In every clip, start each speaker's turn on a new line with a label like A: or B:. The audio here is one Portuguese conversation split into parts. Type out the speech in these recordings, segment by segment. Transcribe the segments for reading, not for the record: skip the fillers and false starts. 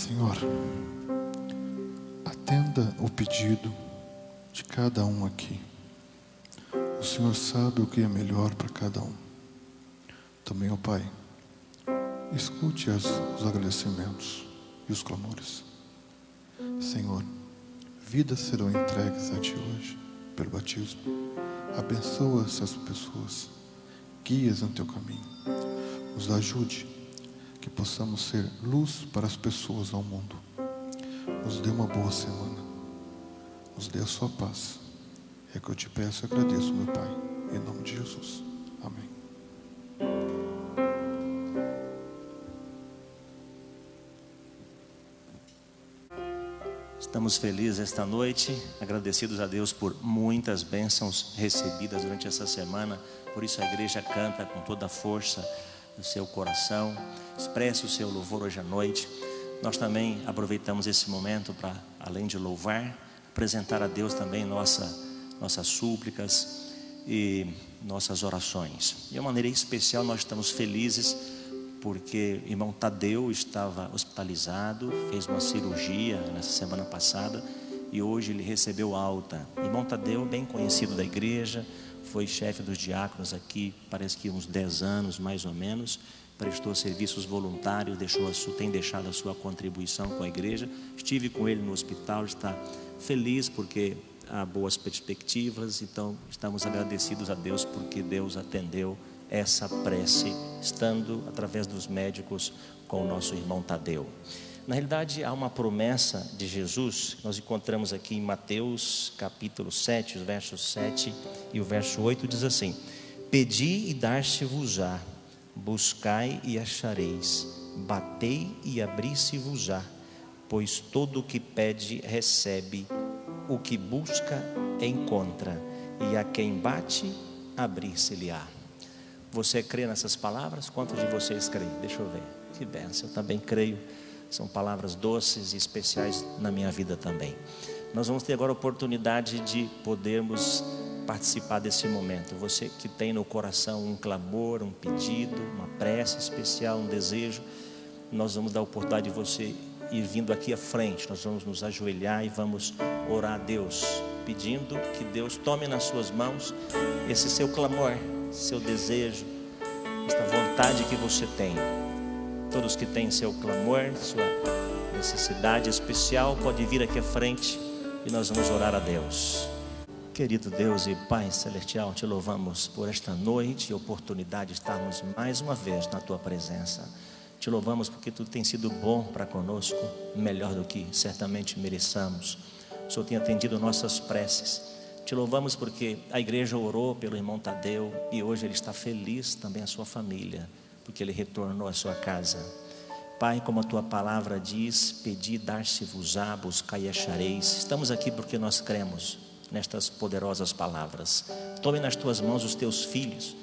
A: Senhor, atenda o pedido de cada um aqui. O Senhor sabe o que é melhor para cada um. Também, ó Pai, escute os agradecimentos e os clamores. Senhor, vidas serão entregues a Ti hoje pelo batismo. Abençoa essas pessoas, guia-as no Teu caminho. Nos ajude, que possamos ser luz para as pessoas ao mundo. Nos dê uma boa semana. Nos dê a Sua paz. É que eu Te peço e agradeço, meu Pai, em nome de Jesus. Amém.
B: Estamos felizes esta noite, agradecidos a Deus por muitas bênçãos recebidas durante essa semana. Por isso a igreja canta com toda a força do seu coração, expressa o seu louvor hoje à noite. Nós também aproveitamos esse momento para, além de louvar, apresentar a Deus também nossas súplicas e nossas orações. De uma maneira especial nós estamos felizes porque o irmão Tadeu estava hospitalizado, fez uma cirurgia nessa semana passada e hoje ele recebeu alta. O irmão Tadeu, bem conhecido da igreja, foi chefe dos diáconos aqui, parece que uns 10 anos mais ou menos, prestou serviços voluntários, tem deixado a sua contribuição com a igreja. Estive com ele no hospital, está feliz porque há boas perspectivas, então estamos agradecidos a Deus porque Deus atendeu essa prece, estando através dos médicos com o nosso irmão Tadeu. Na realidade, há uma promessa de Jesus, que nós encontramos aqui em Mateus capítulo 7, os versos 7 e o verso 8, diz assim: pedi e dar-se-vos-á, buscai e achareis, batei e abri-se-vos-á, pois todo o que pede recebe, o que busca encontra, e a quem bate abrir-se-lhe-á. Você crê nessas palavras? Quantos de vocês creem? Deixa eu ver. Que bênção, eu também creio. São palavras doces e especiais na minha vida também. Nós vamos ter agora a oportunidade de podermos participar desse momento. Você que tem no coração um clamor, um pedido, uma prece especial, um desejo, nós vamos dar a oportunidade de você ir vindo aqui à frente. Nós vamos nos ajoelhar e vamos orar a Deus, pedindo que Deus tome nas suas mãos esse seu clamor, seu desejo, esta vontade que você tem. Todos que têm seu clamor, sua necessidade especial, pode vir aqui à frente e nós vamos orar a Deus. Querido Deus e Pai Celestial, te louvamos por esta noite e oportunidade de estarmos mais uma vez na Tua presença. Te louvamos porque Tu tens sido bom para conosco, melhor do que certamente mereçamos. O Senhor tem atendido nossas preces. Te louvamos porque a igreja orou pelo irmão Tadeu e hoje ele está feliz, também a sua família, porque ele retornou à sua casa. Pai, como a Tua palavra diz, pedi, dar-se-vos-á, buscai e achareis. Estamos aqui porque nós cremos nestas poderosas palavras. Tome nas Tuas mãos os Teus filhos.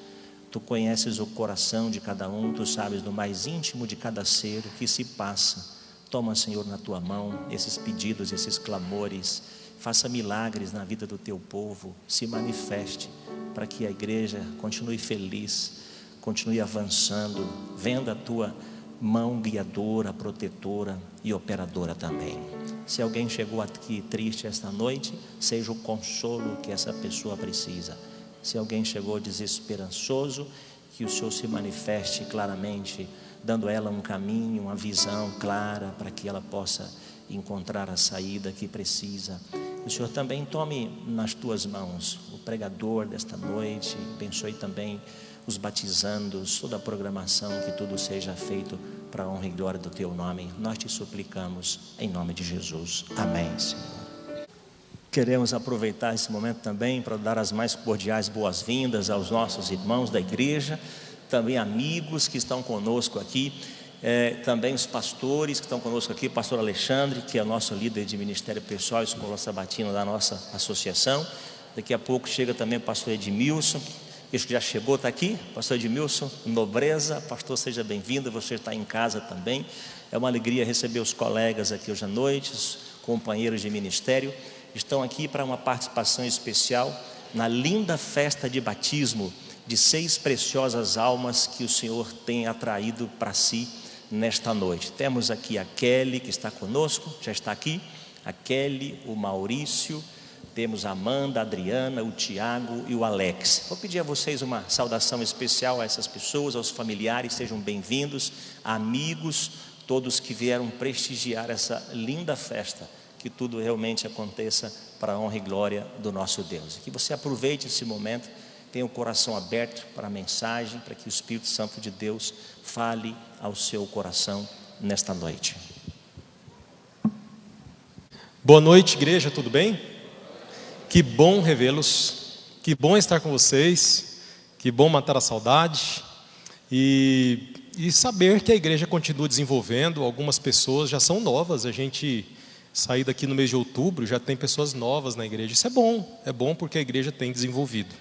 B: Tu conheces o coração de cada um, Tu sabes no mais íntimo de cada ser o que se passa. Toma, Senhor, na Tua mão esses pedidos, esses clamores. Faça milagres na vida do Teu povo. Se manifeste para que a igreja continue feliz, continue avançando, vendo a Tua mão guiadora, protetora e operadora também. Se alguém chegou aqui triste esta noite, seja o consolo que essa pessoa precisa. Se alguém chegou desesperançoso, que o Senhor se manifeste claramente, dando a ela um caminho, uma visão clara, para que ela possa encontrar a saída que precisa. O Senhor também tome nas Tuas mãos o pregador desta noite, abençoe também os batizandos, toda a programação, que tudo seja feito para a honra e glória do Teu nome. Nós Te suplicamos em nome de Jesus. Amém, Senhor. Queremos aproveitar esse momento também para dar as mais cordiais boas-vindas aos nossos irmãos da igreja, também amigos que estão conosco aqui, também os pastores que estão conosco aqui, pastor Alexandre, que é nosso líder de ministério pessoal, escola sabatina da nossa associação. Daqui a pouco chega também o pastor Edmilson, que já chegou, está aqui, pastor Edmilson, nobreza. Pastor, seja bem-vindo, você está em casa também. É uma alegria receber os colegas aqui hoje à noite, os companheiros de ministério. Estão aqui para uma participação especial na linda festa de batismo de 6 preciosas almas que o Senhor tem atraído para si nesta noite. Temos aqui a Kelly, que está conosco, já está aqui, a Kelly, o Maurício, temos a Amanda, a Adriana, o Tiago e o Alex. Vou pedir a vocês uma saudação especial a essas pessoas, aos familiares, sejam bem-vindos, amigos, todos que vieram prestigiar essa linda festa, que tudo realmente aconteça para a honra e glória do nosso Deus. Que você aproveite esse momento, tenha o coração aberto para a mensagem, para que o Espírito Santo de Deus fale ao seu coração nesta noite.
C: Boa noite, igreja, tudo bem? Que bom revê-los, que bom estar com vocês, que bom matar a saudade e saber que a igreja continua desenvolvendo. Algumas pessoas já são novas, a gente sair daqui no mês de outubro, já tem pessoas novas na igreja. Isso é bom porque a igreja tem desenvolvido.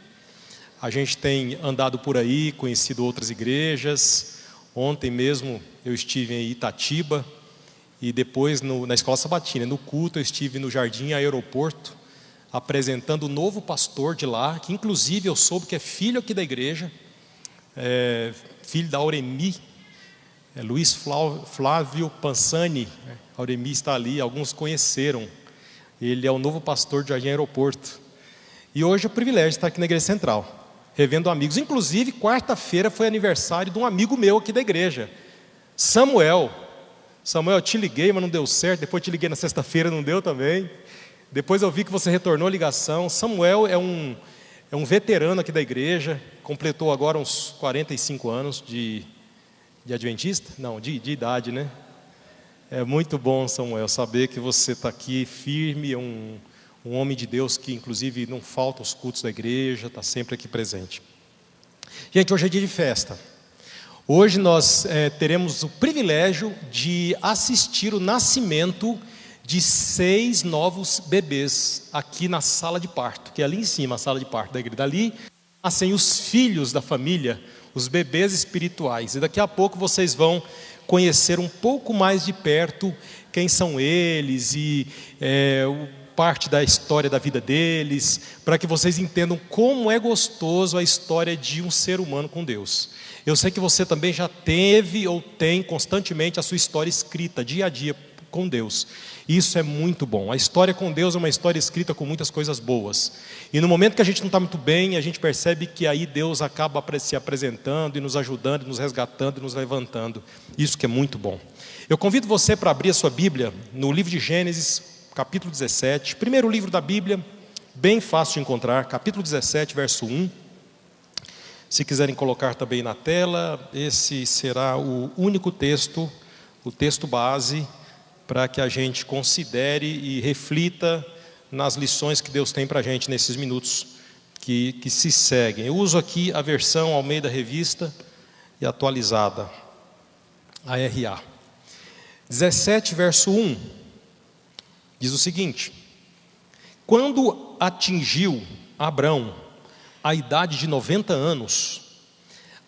C: A gente tem andado por aí, conhecido outras igrejas. Ontem mesmo eu estive em Itatiba e depois na Escola Sabatina, no culto, eu estive no Jardim Aeroporto, apresentando o novo pastor de lá, que inclusive eu soube que é filho aqui da igreja, filho da Auremi, Luiz Flávio Pansani. A Auremi está ali, alguns conheceram. Ele é o novo pastor do Jardim Aeroporto. E hoje é um privilégio estar aqui na Igreja Central, revendo amigos. Inclusive, quarta-feira foi aniversário de um amigo meu aqui da igreja, Samuel. Samuel, eu te liguei, mas não deu certo. Depois te liguei na sexta-feira, não deu também. Depois eu vi que você retornou a ligação. Samuel é um veterano aqui da igreja, completou agora uns 45 anos de adventista? Não, de idade, né? É muito bom, Samuel, saber que você está aqui firme, um homem de Deus que inclusive não falta aos cultos da igreja, está sempre aqui presente. Gente, hoje é dia de festa. Hoje nós teremos o privilégio de assistir o nascimento de 6 novos bebês aqui na sala de parto, que é ali em cima, a sala de parto da igreja. Dali nascem os filhos da família, os bebês espirituais. E daqui a pouco vocês vão conhecer um pouco mais de perto quem são eles e parte da história da vida deles, para que vocês entendam como é gostoso a história de um ser humano com Deus. Eu sei que você também já teve ou tem constantemente a sua história escrita, dia a dia, com Deus. Isso é muito bom. A história com Deus é uma história escrita com muitas coisas boas. E no momento que a gente não está muito bem, a gente percebe que aí Deus acaba se apresentando e nos ajudando, nos resgatando e nos levantando. Isso que é muito bom. Eu convido você para abrir a sua Bíblia no livro de Gênesis, capítulo 17. Primeiro livro da Bíblia, bem fácil de encontrar, capítulo 17, verso 1. Se quiserem colocar também na tela, esse será o único texto, o texto base, para que a gente considere e reflita nas lições que Deus tem para a gente nesses minutos que se seguem. Eu uso aqui a versão Almeida Revista e atualizada, a RA. 17, verso 1, diz o seguinte: quando atingiu Abrão a idade de 90 anos,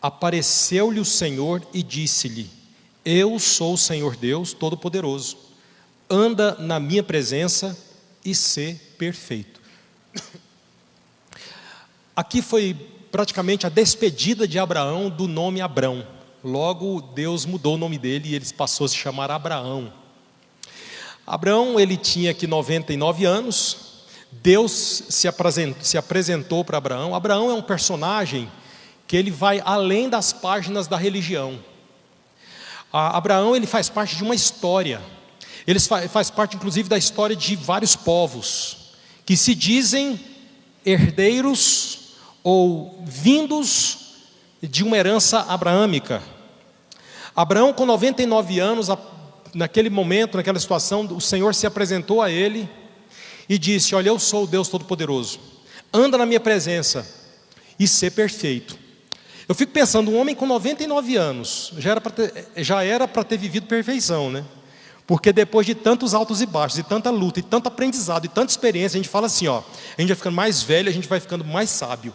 C: apareceu-lhe o Senhor e disse-lhe: eu sou o Senhor Deus Todo-Poderoso, anda na minha presença e sê perfeito. Aqui foi praticamente a despedida de Abraão do nome Abrão. Logo Deus mudou o nome dele e ele passou a se chamar Abraão. Abraão, ele tinha aqui 99 anos. Deus se apresentou para Abraão. Abraão é um personagem que ele vai além das páginas da religião. Abraão, ele faz parte de uma história. Ele faz parte inclusive da história de vários povos que se dizem herdeiros ou vindos de uma herança abraâmica. Abraão, com 99 anos, naquele momento, naquela situação, o Senhor se apresentou a ele e disse: olha, eu sou o Deus Todo-Poderoso, anda na minha presença e sê perfeito. Eu fico pensando, um homem com 99 anos já era para ter vivido perfeição, né? Porque depois de tantos altos e baixos, e tanta luta, e tanto aprendizado, e tanta experiência, a gente fala assim, ó, a gente vai ficando mais velho, a gente vai ficando mais sábio.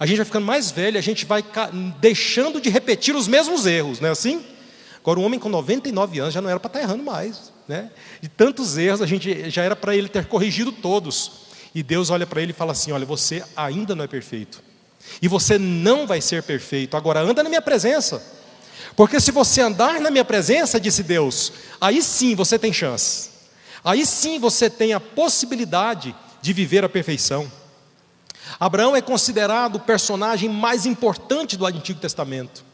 C: A gente vai ficando mais velho, a gente vai deixando de repetir os mesmos erros, não é assim? Agora, um homem com 99 anos já não era para estar errando mais, né? De tantos erros, a gente já era para ele ter corrigido todos. E Deus olha para ele e fala assim: olha, você ainda não é perfeito. E você não vai ser perfeito. Agora, anda na minha presença. Porque se você andar na minha presença, disse Deus, aí sim você tem chance. Aí sim você tem a possibilidade de viver a perfeição. Abraão é considerado o personagem mais importante do Antigo Testamento.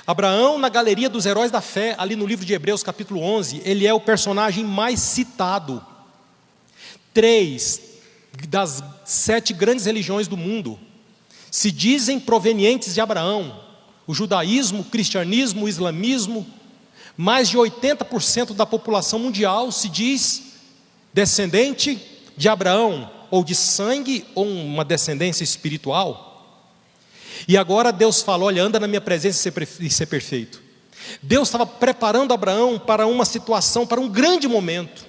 C: Abraão, na galeria dos heróis da fé, ali no livro de Hebreus capítulo 11, ele é o personagem mais citado. 3 das 7 grandes religiões do mundo se dizem provenientes de Abraão. O judaísmo, o cristianismo, o islamismo. Mais de 80% da população mundial se diz descendente de Abraão, ou de sangue, ou uma descendência espiritual. E agora Deus falou, olha, anda na minha presença e ser perfeito. Deus estava preparando Abraão para uma situação, para um grande momento.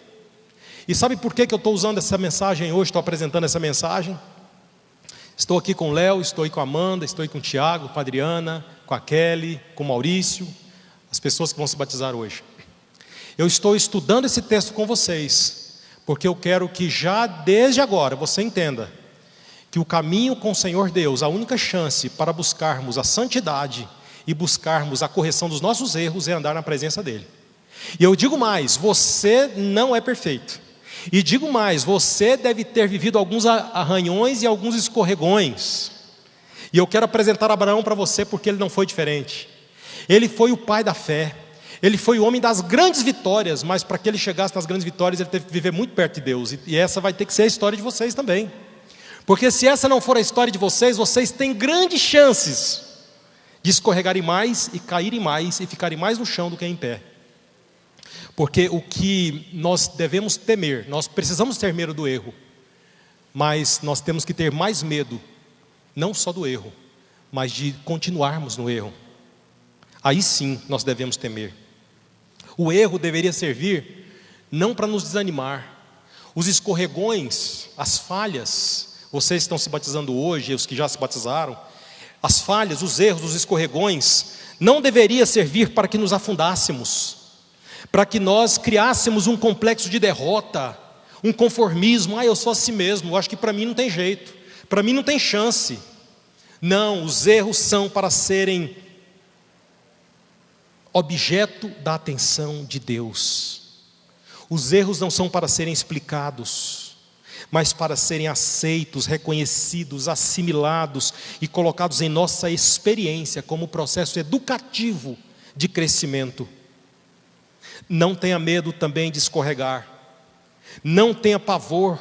C: E sabe por que eu estou usando essa mensagem hoje, estou apresentando essa mensagem? Estou aqui com o Léo, estou aí com a Amanda, estou aí com o Tiago, com a Adriana, com a Kelly, com o Maurício, as pessoas que vão se batizar hoje. Eu estou estudando esse texto com vocês, porque eu quero que já desde agora você entenda que o caminho com o Senhor Deus, a única chance para buscarmos a santidade e buscarmos a correção dos nossos erros é andar na presença dEle. E eu digo mais, você não é perfeito. E digo mais, você deve ter vivido alguns arranhões e alguns escorregões. E eu quero apresentar Abraão para você porque ele não foi diferente. Ele foi o pai da fé. Ele foi o homem das grandes vitórias, mas para que ele chegasse nas grandes vitórias, ele teve que viver muito perto de Deus. E essa vai ter que ser a história de vocês também. Porque se essa não for a história de vocês, vocês têm grandes chances de escorregarem mais e caírem mais e ficarem mais no chão do que em pé. Porque o que nós devemos temer, nós precisamos ter medo do erro, mas nós temos que ter mais medo, não só do erro, mas de continuarmos no erro. Aí sim nós devemos temer. O erro deveria servir não para nos desanimar. Os escorregões, as falhas, vocês estão se batizando hoje, os que já se batizaram, as falhas, os erros, os escorregões, não deveria servir para que nos afundássemos, para que nós criássemos um complexo de derrota, um conformismo, eu sou assim mesmo, eu acho que para mim não tem jeito, para mim não tem chance. Não, os erros são para serem objeto da atenção de Deus. Os erros não são para serem explicados, mas para serem aceitos, reconhecidos, assimilados e colocados em nossa experiência como processo educativo de crescimento. Não tenha medo também de escorregar, não tenha pavor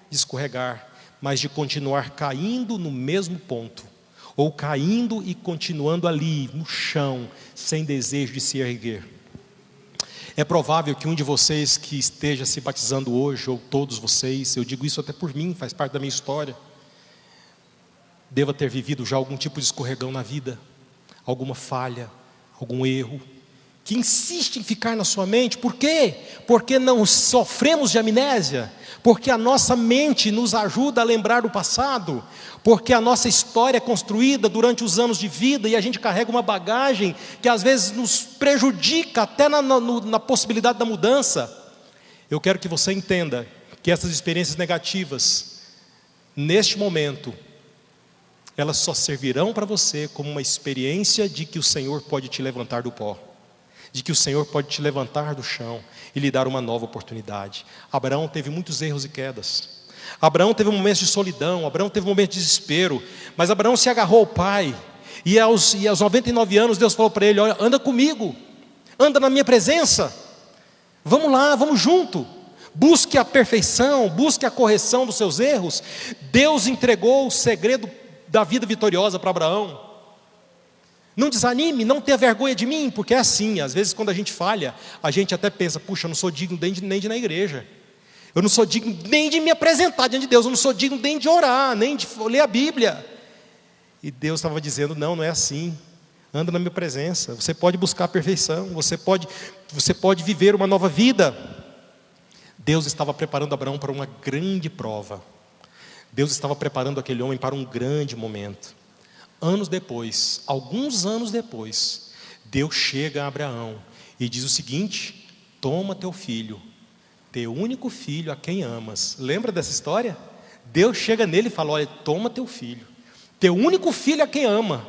C: de escorregar, mas de continuar caindo no mesmo ponto, ou caindo e continuando ali, no chão, sem desejo de se erguer. É provável que um de vocês que esteja se batizando hoje, ou todos vocês, eu digo isso até por mim, faz parte da minha história, deva ter vivido já algum tipo de escorregão na vida, alguma falha, algum erro, que insiste em ficar na sua mente. Por quê? Porque não sofremos de amnésia, porque a nossa mente nos ajuda a lembrar do passado, porque a nossa história é construída durante os anos de vida e a gente carrega uma bagagem que às vezes nos prejudica até na possibilidade da mudança. Eu quero que você entenda que essas experiências negativas, neste momento, elas só servirão para você como uma experiência de que o Senhor pode te levantar do pó, de que o Senhor pode te levantar do chão e lhe dar uma nova oportunidade. Abraão teve muitos erros e quedas. Abraão teve momentos de solidão, Abraão teve momentos de desespero, mas Abraão se agarrou ao pai, e aos 99 anos Deus falou para ele, olha, anda comigo, anda na minha presença, vamos lá, vamos junto, busque a perfeição, busque a correção dos seus erros. Deus entregou o segredo da vida vitoriosa para Abraão. Não desanime, não tenha vergonha de mim, porque é assim, às vezes quando a gente falha, a gente até pensa, puxa, eu não sou digno nem de ir na igreja, eu não sou digno nem de me apresentar diante de Deus, eu não sou digno nem de orar, nem de ler a Bíblia. E Deus estava dizendo, não é assim, anda na minha presença, você pode buscar a perfeição, você pode viver uma nova vida. Deus estava preparando Abraão para uma grande prova, Deus estava preparando aquele homem para um grande momento. Anos depois, alguns anos depois, Deus chega a Abraão e diz o seguinte, toma teu filho, teu único filho a quem amas. Lembra dessa história? Deus chega nele e fala, olha, toma teu filho, teu único filho a quem ama.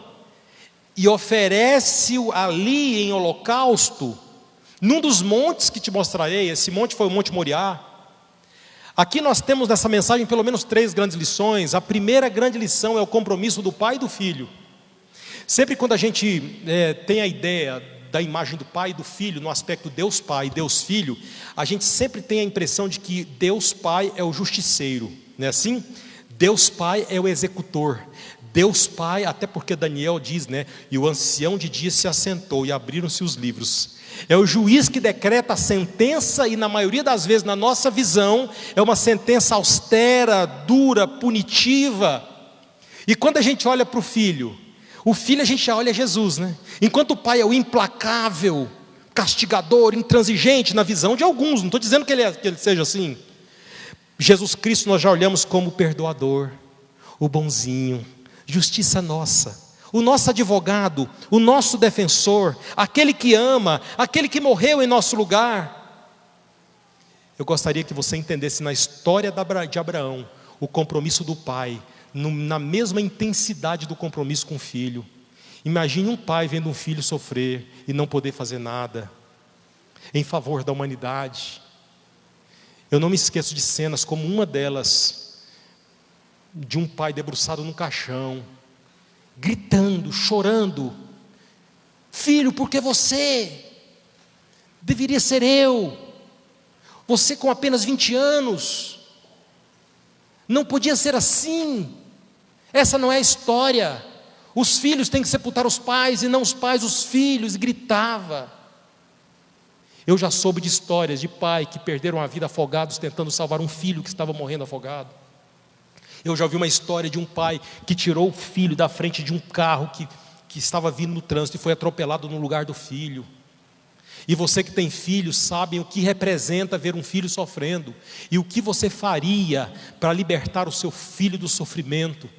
C: e oferece-o ali em holocausto, num dos montes que te mostrarei. Esse monte foi o Monte Moriá. Aqui nós temos nessa mensagem pelo menos 3 grandes lições. A primeira grande lição é o compromisso do pai e do filho. Sempre quando a gente tem a ideia da imagem do pai e do filho, no aspecto Deus Pai e Deus Filho, a gente sempre tem a impressão de que Deus Pai é o justiceiro, não é assim? Deus Pai é o executor. Deus Pai, até porque Daniel diz, né? E o ancião de dia se assentou e abriram-se os livros. É o juiz que decreta a sentença e na maioria das vezes, na nossa visão, é uma sentença austera, dura, punitiva. E quando a gente olha para o filho a gente já olha Jesus, né? Enquanto o pai é o implacável, castigador, intransigente na visão de alguns, não estou dizendo que ele seja assim. Jesus Cristo nós já olhamos como o perdoador, o bonzinho, justiça nossa, o nosso advogado, o nosso defensor, aquele que ama, aquele que morreu em nosso lugar. Eu gostaria que você entendesse na história de Abraão o compromisso do pai, na mesma intensidade do compromisso com o filho. Imagine um pai vendo um filho sofrer e não poder fazer nada em favor da humanidade. Eu não me esqueço de cenas como uma delas, de um pai debruçado num caixão, gritando, chorando: filho, porque você? Deveria ser eu. Você com apenas 20 anos. Não podia ser assim. Essa não é a história. Os filhos têm que sepultar os pais e não os pais os filhos. E gritava. Eu já soube de histórias de pai que perderam a vida afogados tentando salvar um filho que estava morrendo afogado. Eu já ouvi uma história de um pai que tirou o filho da frente de um carro que estava vindo no trânsito e foi atropelado no lugar do filho. E você que tem filhos sabe o que representa ver um filho sofrendo e o que você faria para libertar o seu filho do sofrimento.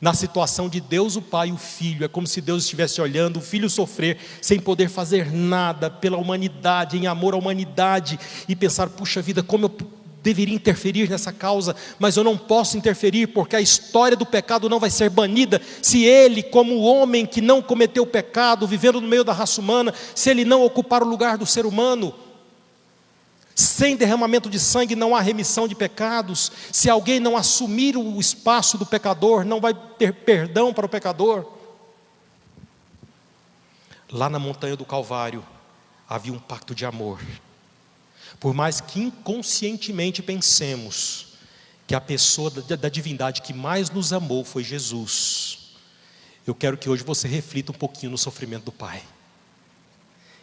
C: Na situação de Deus o Pai e o Filho, é como se Deus estivesse olhando o filho sofrer sem poder fazer nada pela humanidade, em amor à humanidade, e pensar: puxa vida, como eu deveria interferir nessa causa, mas eu não posso interferir, porque a história do pecado não vai ser banida, se ele, como homem que não cometeu pecado, vivendo no meio da raça humana, se ele não ocupar o lugar do ser humano. Sem derramamento de sangue não há remissão de pecados. Se alguém não assumir o espaço do pecador, não vai ter perdão para o pecador. Lá na montanha do Calvário havia um pacto de amor. Por mais que inconscientemente pensemos que a pessoa da divindade que mais nos amou foi Jesus, eu quero que hoje você reflita um pouquinho no sofrimento do Pai,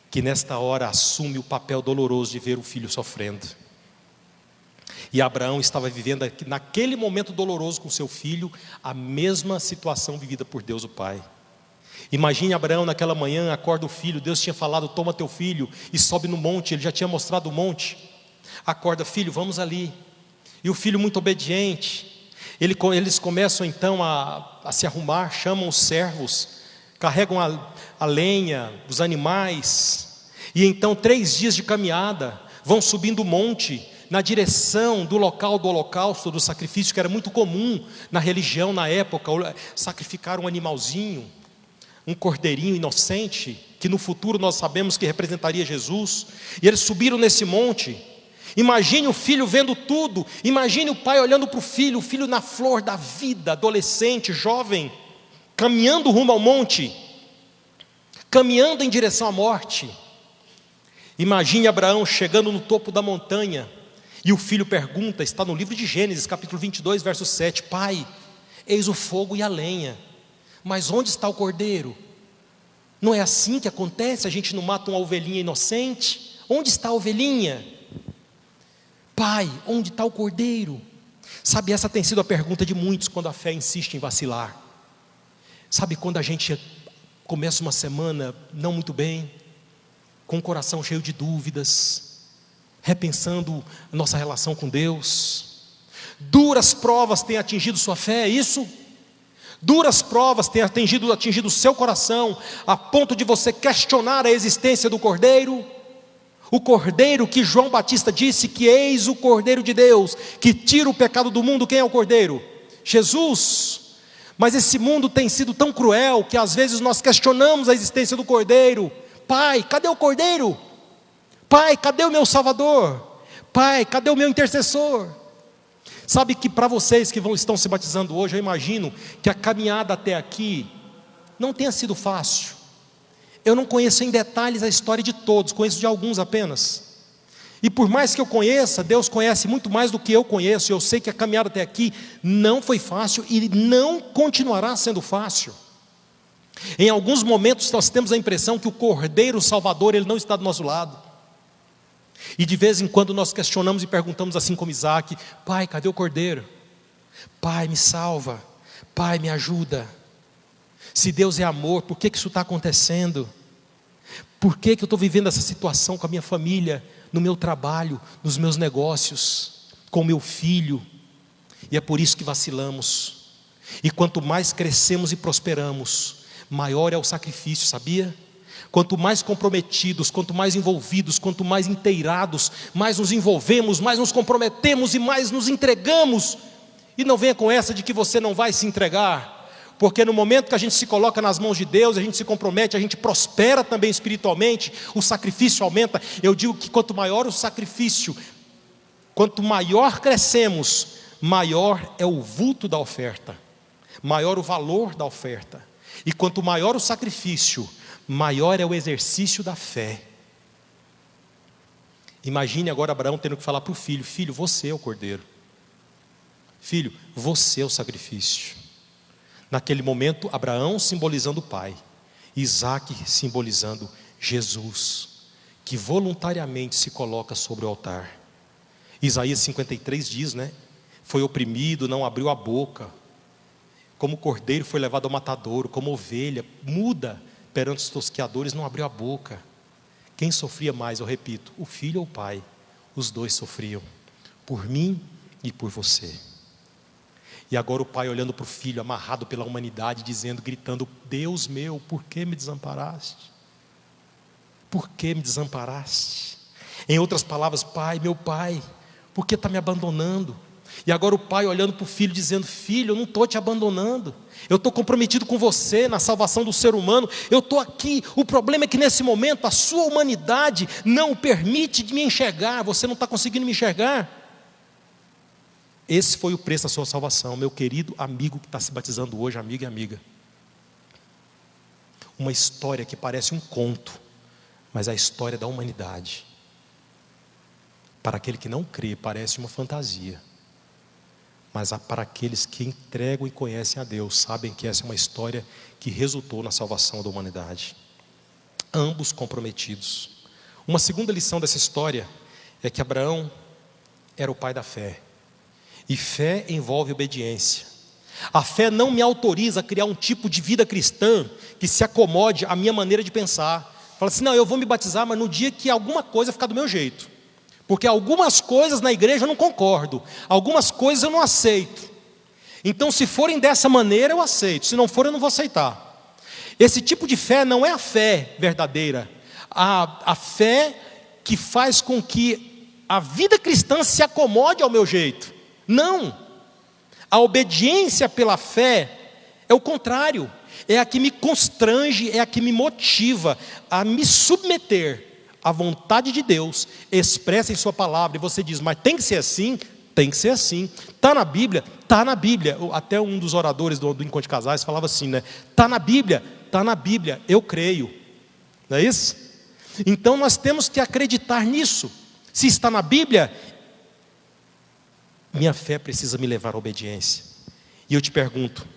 C: que nesta hora assume o papel doloroso de ver o filho sofrendo. E Abraão estava vivendo naquele momento doloroso com seu filho a mesma situação vivida por Deus o Pai. Imagine Abraão naquela manhã, acorda o filho, Deus tinha falado: toma teu filho e sobe no monte, ele já tinha mostrado o monte. Acorda, filho, vamos ali. E o filho muito obediente, eles começam então a se arrumar, chamam os servos, carregam a lenha, os animais, e então 3 dias de caminhada, vão subindo o monte, na direção do local do holocausto, do sacrifício, que era muito comum na religião na época, sacrificar um animalzinho, um cordeirinho inocente, que no futuro nós sabemos que representaria Jesus. E eles subiram nesse monte. Imagine o filho vendo tudo, imagine o pai olhando para o filho na flor da vida, adolescente, jovem, caminhando rumo ao monte, caminhando em direção à morte. Imagine Abraão chegando no topo da montanha, e o filho pergunta, está no livro de Gênesis, capítulo 22, verso 7, pai, eis o fogo e a lenha, mas onde está o cordeiro? Não é assim que acontece? A gente não mata uma ovelhinha inocente? Onde está a ovelhinha? Pai, onde está o cordeiro? Sabe, essa tem sido a pergunta de muitos quando a fé insiste em vacilar. Sabe, quando a gente começa uma semana não muito bem, com o coração cheio de dúvidas, repensando a nossa relação com Deus, duras provas têm atingido sua fé, é isso? Duras provas têm atingido o seu coração, a ponto de você questionar a existência do Cordeiro. O Cordeiro que João Batista disse que eis o Cordeiro de Deus, que tira o pecado do mundo. Quem é o Cordeiro? Jesus. Mas esse mundo tem sido tão cruel que às vezes nós questionamos a existência do Cordeiro. Pai, cadê o Cordeiro? Pai, cadê o meu Salvador? Pai, cadê o meu intercessor? Sabe que para vocês que estão se batizando hoje, eu imagino que a caminhada até aqui não tenha sido fácil. Eu não conheço em detalhes a história de todos, conheço de alguns apenas. E por mais que eu conheça, Deus conhece muito mais do que eu conheço. Eu sei que a caminhada até aqui não foi fácil e não continuará sendo fácil. Em alguns momentos nós temos a impressão que o Cordeiro Salvador, ele não está do nosso lado. E de vez em quando nós questionamos e perguntamos assim como Isaac: Pai, cadê o Cordeiro? Pai, me salva. Pai, me ajuda. Se Deus é amor, por que isso está acontecendo? Por que eu estou vivendo essa situação com a minha família, no meu trabalho, nos meus negócios, com o meu filho? E é por isso que vacilamos. E quanto mais crescemos e prosperamos, maior é o sacrifício, sabia? Quanto mais comprometidos, quanto mais envolvidos, quanto mais inteirados, mais nos envolvemos, mais nos comprometemos e mais nos entregamos. E não venha com essa de que você não vai se entregar, porque no momento que a gente se coloca nas mãos de Deus, a gente se compromete, a gente prospera também espiritualmente, o sacrifício aumenta. Eu digo que quanto maior o sacrifício, quanto maior crescemos, maior é o vulto da oferta, maior o valor da oferta. E quanto maior o sacrifício, maior é o exercício da fé. Imagine agora Abraão tendo que falar para o filho: filho, você é o cordeiro. Filho, você é o sacrifício. Naquele momento, Abraão simbolizando o pai, Isaac simbolizando Jesus, que voluntariamente se coloca sobre o altar. Isaías 53 diz, foi oprimido, não abriu a boca, como cordeiro foi levado ao matadouro, como ovelha muda perante os tosqueadores, não abriu a boca. Quem sofria mais, eu repito, o filho ou o pai? Os dois sofriam, por mim e por você. E agora o pai olhando para o filho, amarrado pela humanidade, dizendo, gritando: Deus meu, por que me desamparaste? Por que me desamparaste? Em outras palavras, pai, meu pai, por que está me abandonando? E agora o pai olhando para o filho, dizendo: filho, eu não estou te abandonando, eu estou comprometido com você na salvação do ser humano, eu estou aqui. O problema é que nesse momento a sua humanidade não permite de me enxergar, você não está conseguindo me enxergar. Esse foi o preço da sua salvação, meu querido amigo que está se batizando hoje, amigo e amiga. Uma história que parece um conto, mas é a história da humanidade. Para aquele que não crê, parece uma fantasia. Mas para aqueles que entregam e conhecem a Deus, sabem que essa é uma história que resultou na salvação da humanidade. Ambos comprometidos. Uma segunda lição dessa história é que Abraão era o pai da fé. E fé envolve obediência. A fé não me autoriza a criar um tipo de vida cristã que se acomode à minha maneira de pensar. Fala assim: não, eu vou me batizar, mas no dia que alguma coisa ficar do meu jeito. Porque algumas coisas na igreja eu não concordo, algumas coisas eu não aceito. Então se forem dessa maneira eu aceito, se não for eu não vou aceitar. Esse tipo de fé não é a fé verdadeira. A fé que faz com que a vida cristã se acomode ao meu jeito. Não, a obediência pela fé é o contrário, é a que me constrange, é a que me motiva a me submeter à vontade de Deus, expressa em sua palavra. E você diz: mas tem que ser assim? Tem que ser assim. Está na Bíblia? Está na Bíblia. Até um dos oradores do Encontro de Casais falava assim, está na Bíblia? Está na Bíblia, eu creio. Não é isso? Então nós temos que acreditar nisso. Se está na Bíblia, minha fé precisa me levar à obediência. E eu te pergunto: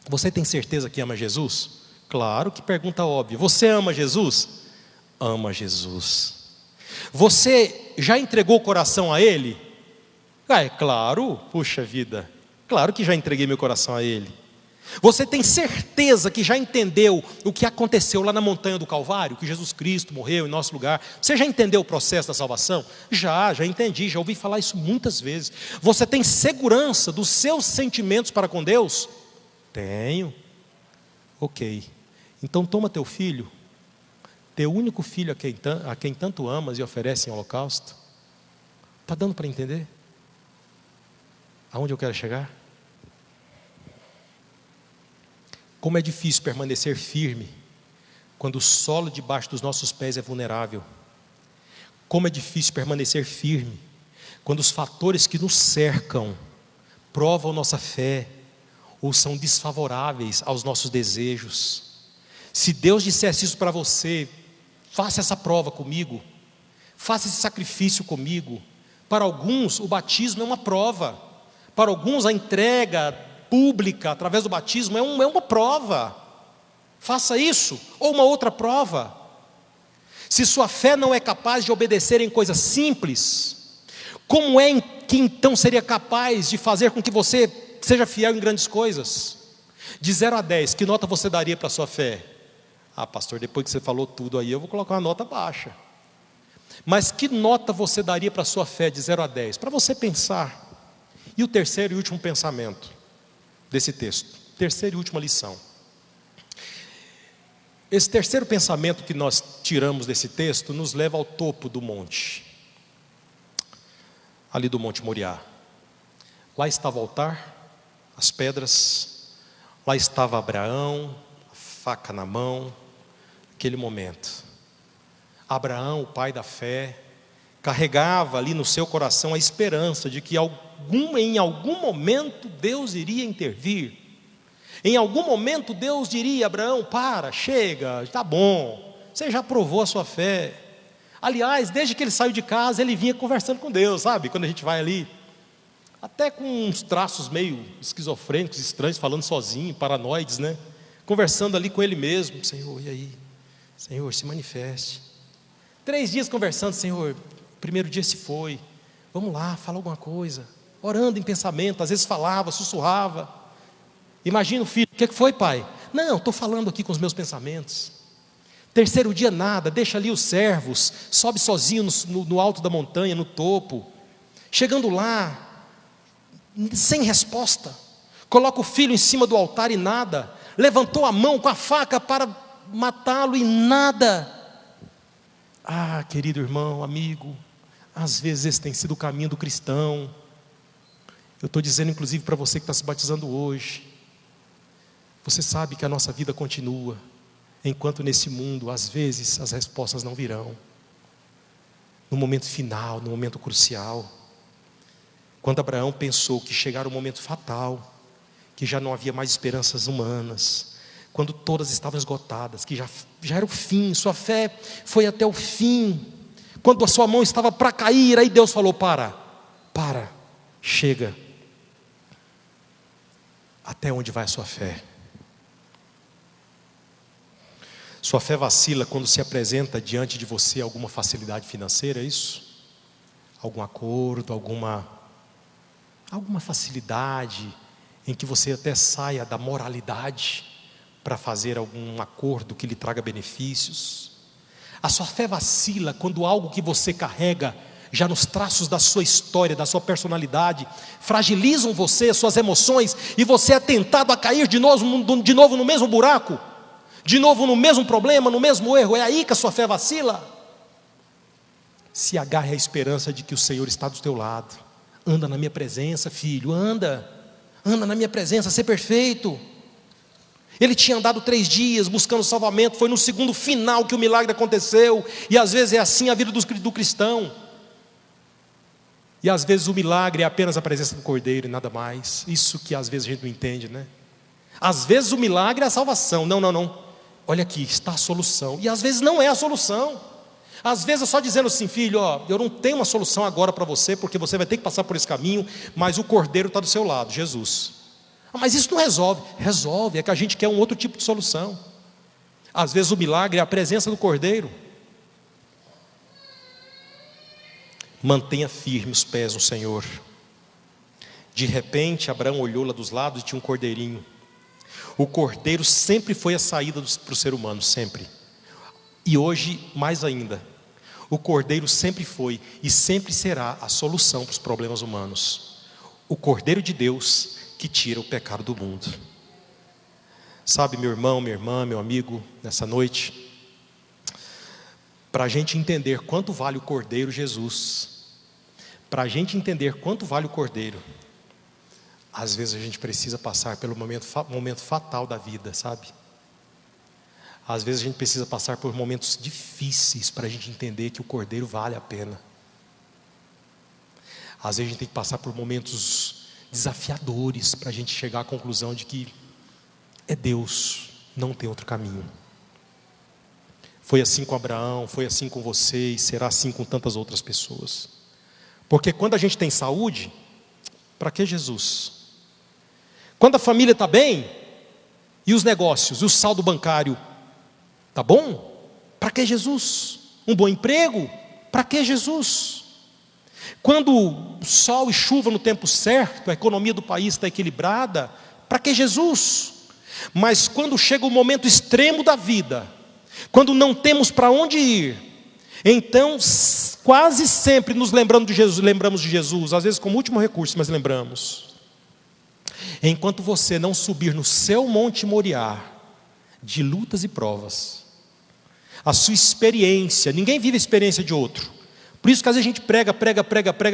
C: você tem certeza que ama Jesus? Claro, que pergunta óbvia. Você ama Jesus? Ama Jesus. Você já entregou o coração a Ele? É claro, puxa vida, claro que já entreguei meu coração a Ele. Você tem certeza que já entendeu o que aconteceu lá na montanha do Calvário? Que Jesus Cristo morreu em nosso lugar? Você já entendeu o processo da salvação? Já entendi, já ouvi falar isso muitas vezes. Você tem segurança dos seus sentimentos para com Deus? Tenho. Ok, então toma teu filho, teu único filho a quem tanto amas e oferece em holocausto. Está dando para entender? Aonde eu quero chegar? Como é difícil permanecer firme quando o solo debaixo dos nossos pés é vulnerável. Como é difícil permanecer firme quando os fatores que nos cercam provam nossa fé ou são desfavoráveis aos nossos desejos. Se Deus dissesse isso para você, faça essa prova comigo, faça esse sacrifício comigo. Para alguns o batismo é uma prova, para alguns a entrega pública através do batismo é uma prova. Faça isso, ou uma outra prova. Se sua fé não é capaz de obedecer em coisas simples, como é que então seria capaz de fazer com que você seja fiel em grandes coisas? De 0 a 10, que nota você daria para a sua fé? Ah, pastor, depois que você falou tudo aí, eu vou colocar uma nota baixa. Mas que nota você daria para a sua fé de 0 a 10? Para você pensar. E o terceiro e último pensamento desse texto, terceira e última lição. Esse terceiro pensamento que nós tiramos desse texto nos leva ao topo do monte, ali do Monte Moriá. Lá estava o altar, as pedras, lá estava Abraão, a faca na mão, aquele momento. Abraão, o pai da fé, carregava ali no seu coração a esperança de que em algum momento Deus iria intervir. Em algum momento Deus diria: Abraão, chega, está bom, você já provou a sua fé. Aliás, desde que ele saiu de casa, ele vinha conversando com Deus, sabe? Quando a gente vai ali, até com uns traços meio esquizofrênicos, estranhos, falando sozinho, paranoides, né? Conversando ali com ele mesmo: Senhor, e aí? Senhor, se manifeste. 3 dias conversando: Senhor, primeiro dia se foi, vamos lá, fala alguma coisa. Orando em pensamento, às vezes falava, sussurrava. Imagina o filho: o que foi, pai? Não, estou falando aqui com os meus pensamentos. 3º dia nada, deixa ali os servos, sobe sozinho no alto da montanha, no topo. Chegando lá, sem resposta, coloca o filho em cima do altar e nada. Levantou a mão com a faca para matá-lo e nada. Ah, querido irmão, amigo, às vezes esse tem sido o caminho do cristão. Eu estou dizendo inclusive para você que está se batizando hoje. Você sabe que a nossa vida continua, enquanto nesse mundo, às vezes, as respostas não virão. No momento final, no momento crucial. Quando Abraão pensou que chegara o momento fatal, que já não havia mais esperanças humanas, quando todas estavam esgotadas, que já era o fim, sua fé foi até o fim, quando a sua mão estava para cair, aí Deus falou: para, chega. Até onde vai a sua fé? Sua fé vacila quando se apresenta diante de você alguma facilidade financeira, é isso? Algum acordo, alguma facilidade em que você até saia da moralidade para fazer algum acordo que lhe traga benefícios. A sua fé vacila quando algo que você carrega já nos traços da sua história, da sua personalidade, fragilizam você, suas emoções, e você é tentado a cair de novo no mesmo buraco, de novo no mesmo problema, no mesmo erro. É aí que a sua fé vacila. Se agarre à esperança de que o Senhor está do teu lado. Anda na minha presença, filho, anda na minha presença, ser perfeito. Ele tinha andado 3 dias buscando salvamento, foi no segundo final que o milagre aconteceu, e às vezes é assim a vida do cristão, e às vezes o milagre é apenas a presença do Cordeiro e nada mais. Isso que às vezes a gente não entende, né? Às vezes o milagre é a salvação. Não, olha aqui, está a solução, e às vezes não é a solução. Às vezes é só dizendo assim: filho, eu não tenho uma solução agora para você, porque você vai ter que passar por esse caminho, mas o Cordeiro está do seu lado, Jesus. Mas isso não resolve, é que a gente quer um outro tipo de solução. Às vezes o milagre é a presença do Cordeiro. Mantenha firme os pés no Senhor. De repente Abraão olhou lá dos lados e tinha um cordeirinho. O cordeiro sempre foi a saída para o ser humano, sempre. E hoje mais ainda, o cordeiro sempre foi e sempre será a solução para os problemas humanos. O Cordeiro de Deus que tira o pecado do mundo. Sabe, meu irmão, minha irmã, meu amigo, nessa noite, para a gente entender quanto vale o Cordeiro Jesus, para a gente entender quanto vale o Cordeiro, Às vezes a gente precisa passar pelo momento fatal da vida, sabe? Às vezes a gente precisa passar por momentos difíceis para a gente entender que o Cordeiro vale a pena. Às vezes a gente tem que passar por momentos desafiadores para a gente chegar à conclusão de que é Deus, não tem outro caminho. Foi assim com Abraão, foi assim com você e será assim com tantas outras pessoas. Porque quando a gente tem saúde, para que Jesus? Quando a família está bem, e os negócios, e o saldo bancário está bom? Para que Jesus? Um bom emprego? Para que Jesus? Quando sol e chuva no tempo certo, a economia do país está equilibrada, para que Jesus? Mas quando chega o momento extremo da vida, quando não temos para onde ir, então quase sempre nos lembramos de Jesus, às vezes como último recurso, mas lembramos. Enquanto você não subir no seu Monte Moriá, de lutas e provas, a sua experiência, ninguém vive a experiência de outro. Por isso que às vezes a gente prega,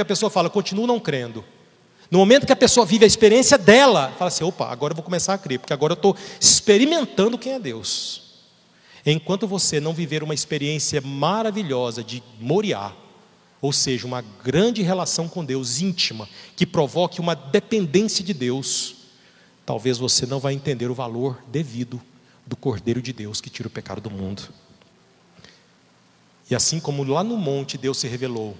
C: a pessoa fala, continua não crendo. No momento que a pessoa vive a experiência dela, fala assim, opa, agora eu vou começar a crer, porque agora eu estou experimentando quem é Deus. Enquanto você não viver uma experiência maravilhosa de Moriá, ou seja, uma grande relação com Deus, íntima, que provoque uma dependência de Deus, talvez você não vai entender o valor devido do Cordeiro de Deus que tira o pecado do mundo. E assim como lá no monte Deus se revelou,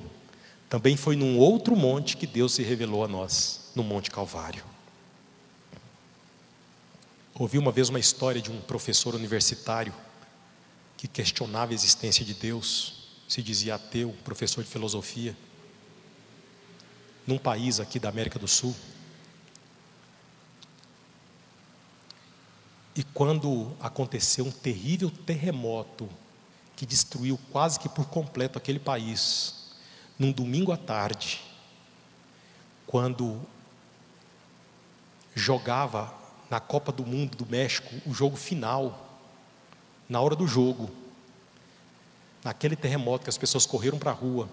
C: também foi num outro monte que Deus se revelou a nós, no Monte Calvário. Ouvi uma vez uma história de um professor universitário que questionava a existência de Deus, se dizia ateu, professor de filosofia, num país aqui da América do Sul. E quando aconteceu um terrível terremoto que destruiu quase que por completo aquele país, num domingo à tarde, quando jogava na Copa do Mundo do México o jogo final, na hora do jogo, naquele terremoto que as pessoas correram para a rua,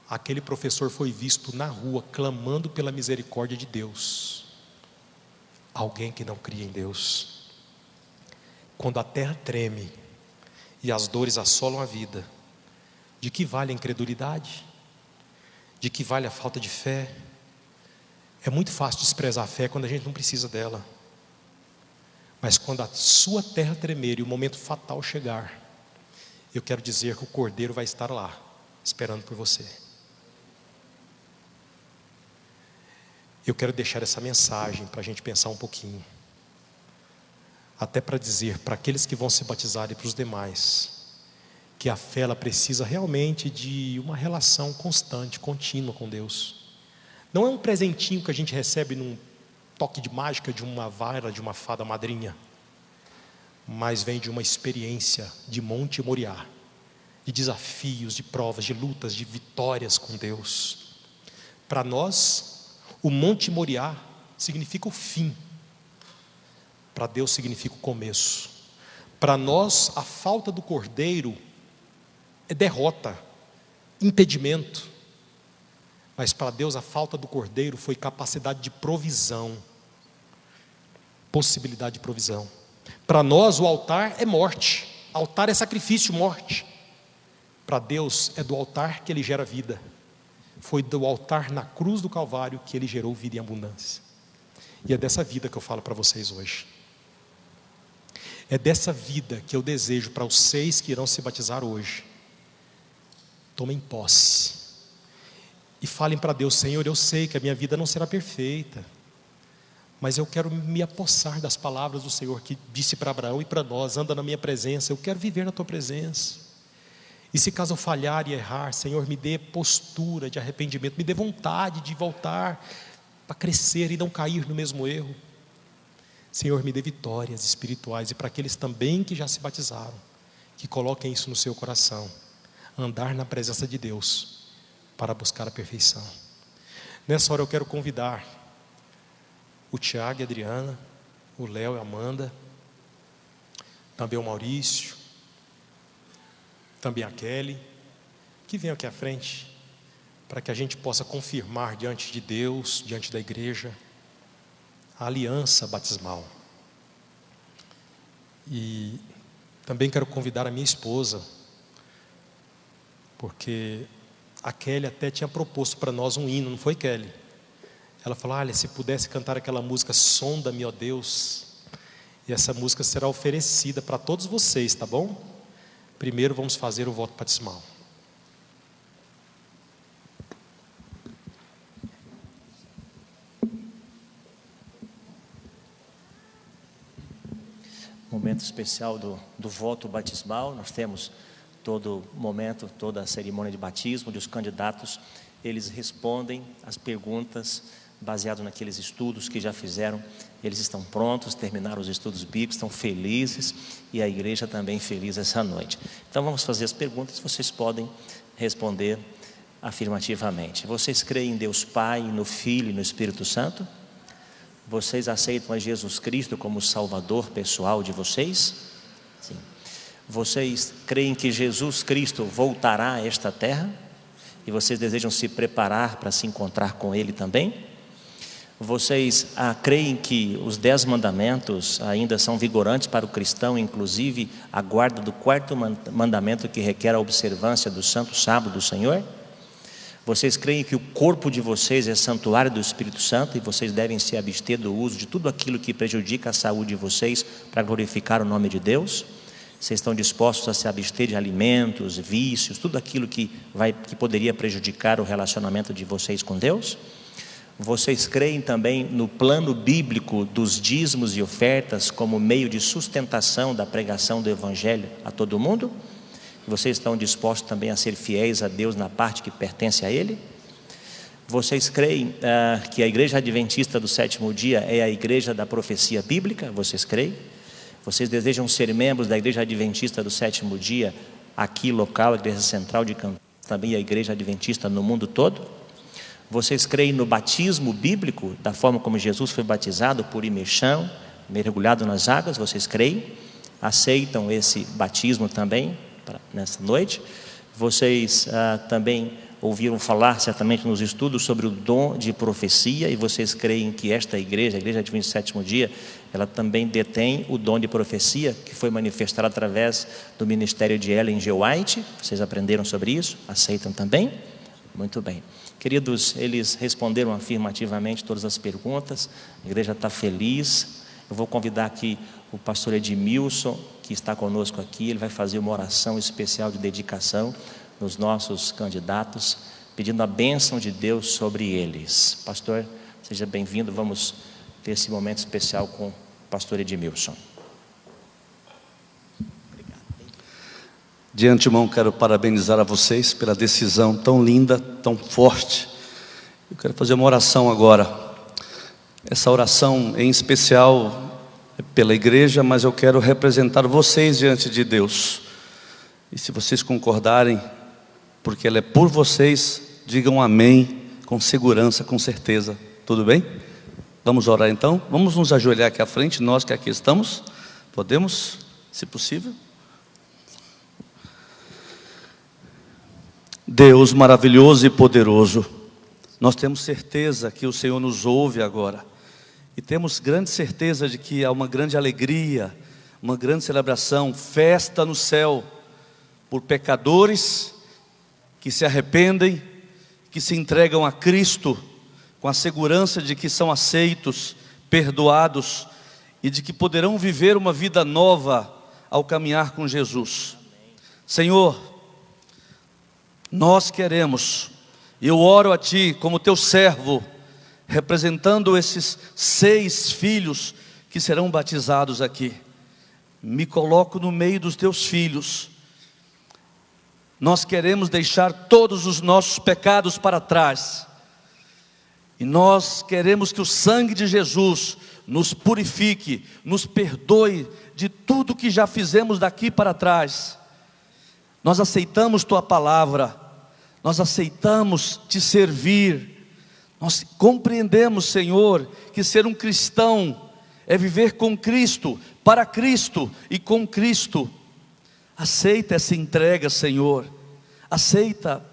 C: aquele professor foi visto na rua clamando pela misericórdia de Deus. Alguém que não cria em Deus. Quando a terra treme e as dores assolam a vida, de que vale a incredulidade? De que vale a falta de fé? É muito fácil desprezar a fé quando a gente não precisa dela. Mas quando a sua terra tremer e o momento fatal chegar, eu quero dizer que o Cordeiro vai estar lá, esperando por você. Eu quero deixar essa mensagem para a gente pensar um pouquinho. Até para dizer para aqueles que vão se batizar e para os demais, que a fé ela precisa realmente de uma relação constante, contínua com Deus. Não é um presentinho que a gente recebe num toque de mágica de uma vara, de uma fada madrinha, mas vem de uma experiência de Monte Moriá, de desafios, de provas, de lutas, de vitórias com Deus. Para nós, o Monte Moriá significa o fim. Para Deus significa o começo. Para nós, a falta do Cordeiro é derrota, impedimento. Mas para Deus a falta do Cordeiro foi capacidade de provisão, possibilidade de provisão. Para nós o altar é morte, altar é sacrifício, morte. Para Deus é do altar que Ele gera vida. Foi do altar na cruz do Calvário que Ele gerou vida em abundância. E é dessa vida que eu falo para vocês hoje. É dessa vida que eu desejo para os 6 que irão se batizar hoje. Tomem posse. E falem para Deus, Senhor, eu sei que a minha vida não será perfeita, mas eu quero me apossar das palavras do Senhor que disse para Abraão e para nós, anda na minha presença, eu quero viver na tua presença. E se caso eu falhar e errar, Senhor, me dê postura de arrependimento, me dê vontade de voltar para crescer e não cair no mesmo erro. Senhor, me dê vitórias espirituais, e para aqueles também que já se batizaram, que coloquem isso no seu coração, andar na presença de Deus, para buscar a perfeição. Nessa hora eu quero convidar o Tiago e a Adriana, o Léo e a Amanda, também o Maurício, também a Kelly, que venham aqui à frente, para que a gente possa confirmar diante de Deus, diante da igreja, a aliança batismal. E também quero convidar a minha esposa, porque a Kelly até tinha proposto para nós um hino, não foi, Kelly? Ela falou: olha, se pudesse cantar aquela música Sonda-me, ó Deus. E essa música será oferecida para todos vocês, tá bom? Primeiro vamos fazer o voto batismal.
B: Momento especial do voto batismal. Nós temos todo momento, toda a cerimônia de batismo, onde os candidatos, eles respondem as perguntas baseado naqueles estudos que já fizeram. Eles estão prontos, terminaram os estudos bíblicos, estão felizes, e a igreja também feliz essa noite. Então vamos fazer as perguntas, vocês podem responder afirmativamente. Vocês creem em Deus Pai, no Filho e no Espírito Santo? Vocês aceitam a Jesus Cristo como Salvador pessoal de vocês? Sim. Vocês creem que Jesus Cristo voltará a esta terra? E vocês desejam se preparar para se encontrar com Ele também? Vocês creem que os 10 mandamentos ainda são vigorantes para o cristão, inclusive a guarda do 4º mandamento, que requer a observância do santo sábado do Senhor? Vocês creem que o corpo de vocês é santuário do Espírito Santo e vocês devem se abster do uso de tudo aquilo que prejudica a saúde de vocês para glorificar o nome de Deus? Vocês estão dispostos a se abster de alimentos, vícios, tudo aquilo que poderia prejudicar o relacionamento de vocês com Deus? Vocês creem também no plano bíblico dos dízimos e ofertas como meio de sustentação da pregação do Evangelho a todo mundo? Vocês estão dispostos também a ser fiéis a Deus na parte que pertence a Ele? Vocês creem que a Igreja Adventista do Sétimo Dia é a Igreja da Profecia Bíblica? Vocês creem? Vocês desejam ser membros da Igreja Adventista do Sétimo Dia, aqui local, a Igreja Central de Campinas, também a Igreja Adventista no mundo todo? Vocês creem no batismo bíblico, da forma como Jesus foi batizado, por imersão, mergulhado nas águas? Vocês creem? Aceitam esse batismo também nessa noite? Vocês também ouviram falar certamente nos estudos sobre o dom de profecia, e vocês creem que esta igreja, a Igreja Adventista do Sétimo Dia, ela também detém o dom de profecia, que foi manifestado através do ministério de Ellen G. White? Vocês aprenderam sobre isso? Aceitam também? Muito bem. Queridos, eles responderam afirmativamente todas as perguntas, a igreja está feliz. Eu vou convidar aqui o pastor Edmilson, que está conosco aqui. Ele vai fazer uma oração especial de dedicação nos nossos candidatos, pedindo a bênção de Deus sobre eles. Pastor, seja bem-vindo. Vamos ter esse momento especial com o pastor Edmilson. Obrigado.
D: De antemão, quero parabenizar a vocês pela decisão tão linda, tão forte. Eu quero fazer uma oração agora. Essa oração em especial é pela igreja, mas eu quero representar vocês diante de Deus. E se vocês concordarem, porque ela é por vocês, digam amém com segurança, com certeza. Tudo bem? Vamos orar então? Vamos nos ajoelhar aqui à frente, nós que aqui estamos. Podemos, se possível? Deus maravilhoso e poderoso, nós temos certeza que o Senhor nos ouve agora. E temos grande certeza de que há uma grande alegria, uma grande celebração, festa no céu, por pecadores que se arrependem, que se entregam a Cristo, com a segurança de que são aceitos, perdoados, e de que poderão viver uma vida nova ao caminhar com Jesus. Senhor, nós queremos, eu oro a Ti como Teu servo, representando esses 6 filhos que serão batizados aqui. Me coloco no meio dos Teus filhos. Nós queremos deixar todos os nossos pecados para trás, e nós queremos que o sangue de Jesus nos purifique, nos perdoe de tudo que já fizemos daqui para trás. Nós aceitamos Tua palavra, nós aceitamos Te servir. Nós compreendemos, Senhor, que ser um cristão é viver com Cristo, para Cristo e com Cristo. Aceita essa entrega, Senhor. Aceita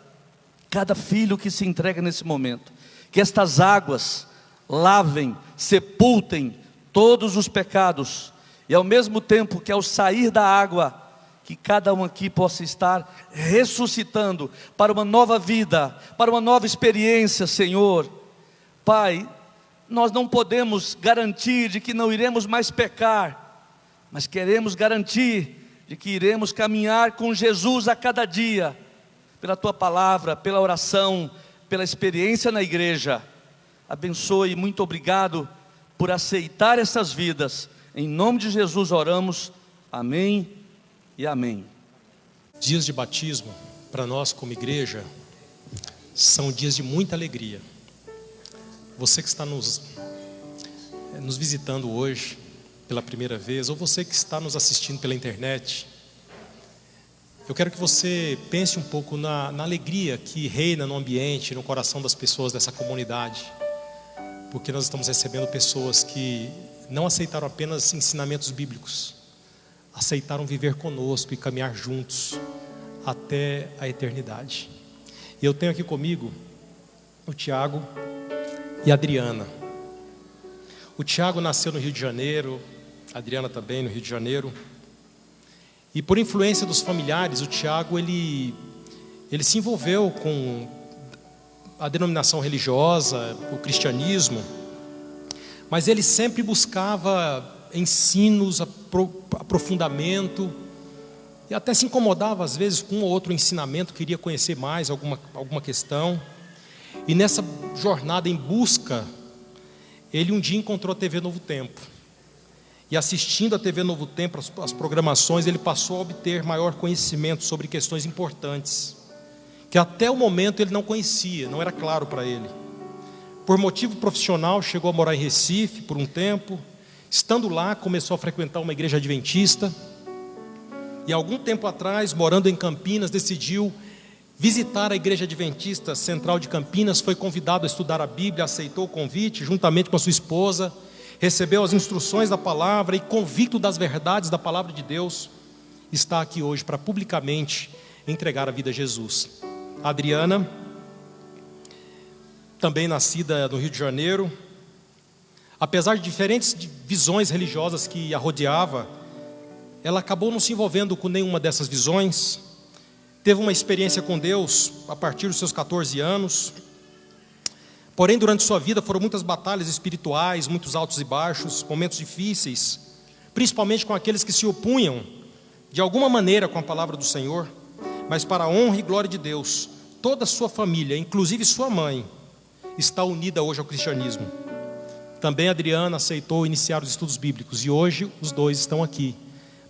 D: cada filho que se entrega nesse momento. Que estas águas, lavem, sepultem todos os pecados, e ao mesmo tempo que ao sair da água, que cada um aqui possa estar ressuscitando para uma nova vida, para uma nova experiência, Senhor. Pai, nós não podemos garantir de que não iremos mais pecar, mas queremos garantir de que iremos caminhar com Jesus a cada dia, pela Tua palavra, pela oração, pela experiência na igreja. Abençoe, muito obrigado por aceitar essas vidas. Em nome de Jesus oramos, amém e amém.
C: Dias de batismo, para nós como igreja, são dias de muita alegria. Você que está nos visitando hoje pela primeira vez, ou você que está nos assistindo pela internet, eu quero que você pense um pouco na alegria que reina no ambiente, no coração das pessoas dessa comunidade, porque nós estamos recebendo pessoas que não aceitaram apenas ensinamentos bíblicos, aceitaram viver conosco e caminhar juntos até a eternidade. E eu tenho aqui comigo o Tiago e a Adriana. O Tiago nasceu no Rio de Janeiro, a Adriana também no Rio de Janeiro. E por influência dos familiares, o Tiago ele se envolveu com a denominação religiosa, o cristianismo, mas ele sempre buscava ensinos, aprofundamento, e até se incomodava às vezes com um ou outro ensinamento, queria conhecer mais alguma questão. E nessa jornada em busca, ele um dia encontrou a TV Novo Tempo, e assistindo a TV Novo Tempo, as programações, ele passou a obter maior conhecimento sobre questões importantes, que até o momento ele não conhecia, não era claro para ele. Por motivo profissional, chegou a morar em Recife por um tempo. Estando lá, começou a frequentar uma igreja adventista, e algum tempo atrás, morando em Campinas, decidiu visitar a igreja adventista central de Campinas. Foi convidado a estudar a Bíblia, aceitou o convite, juntamente com a sua esposa, recebeu as instruções da palavra e, convicto das verdades da palavra de Deus, está aqui hoje para publicamente entregar a vida a Jesus. A Adriana, também nascida no Rio de Janeiro, apesar de diferentes visões religiosas que a rodeava, ela acabou não se envolvendo com nenhuma dessas visões. Teve uma experiência com Deus a partir dos seus 14 anos. Porém, durante sua vida foram muitas batalhas espirituais, muitos altos e baixos, momentos difíceis, principalmente com aqueles que se opunham de alguma maneira com a palavra do Senhor. Mas para a honra e glória de Deus, toda a sua família, inclusive sua mãe, está unida hoje ao cristianismo. Também a Adriana aceitou iniciar os estudos bíblicos, e hoje os dois estão aqui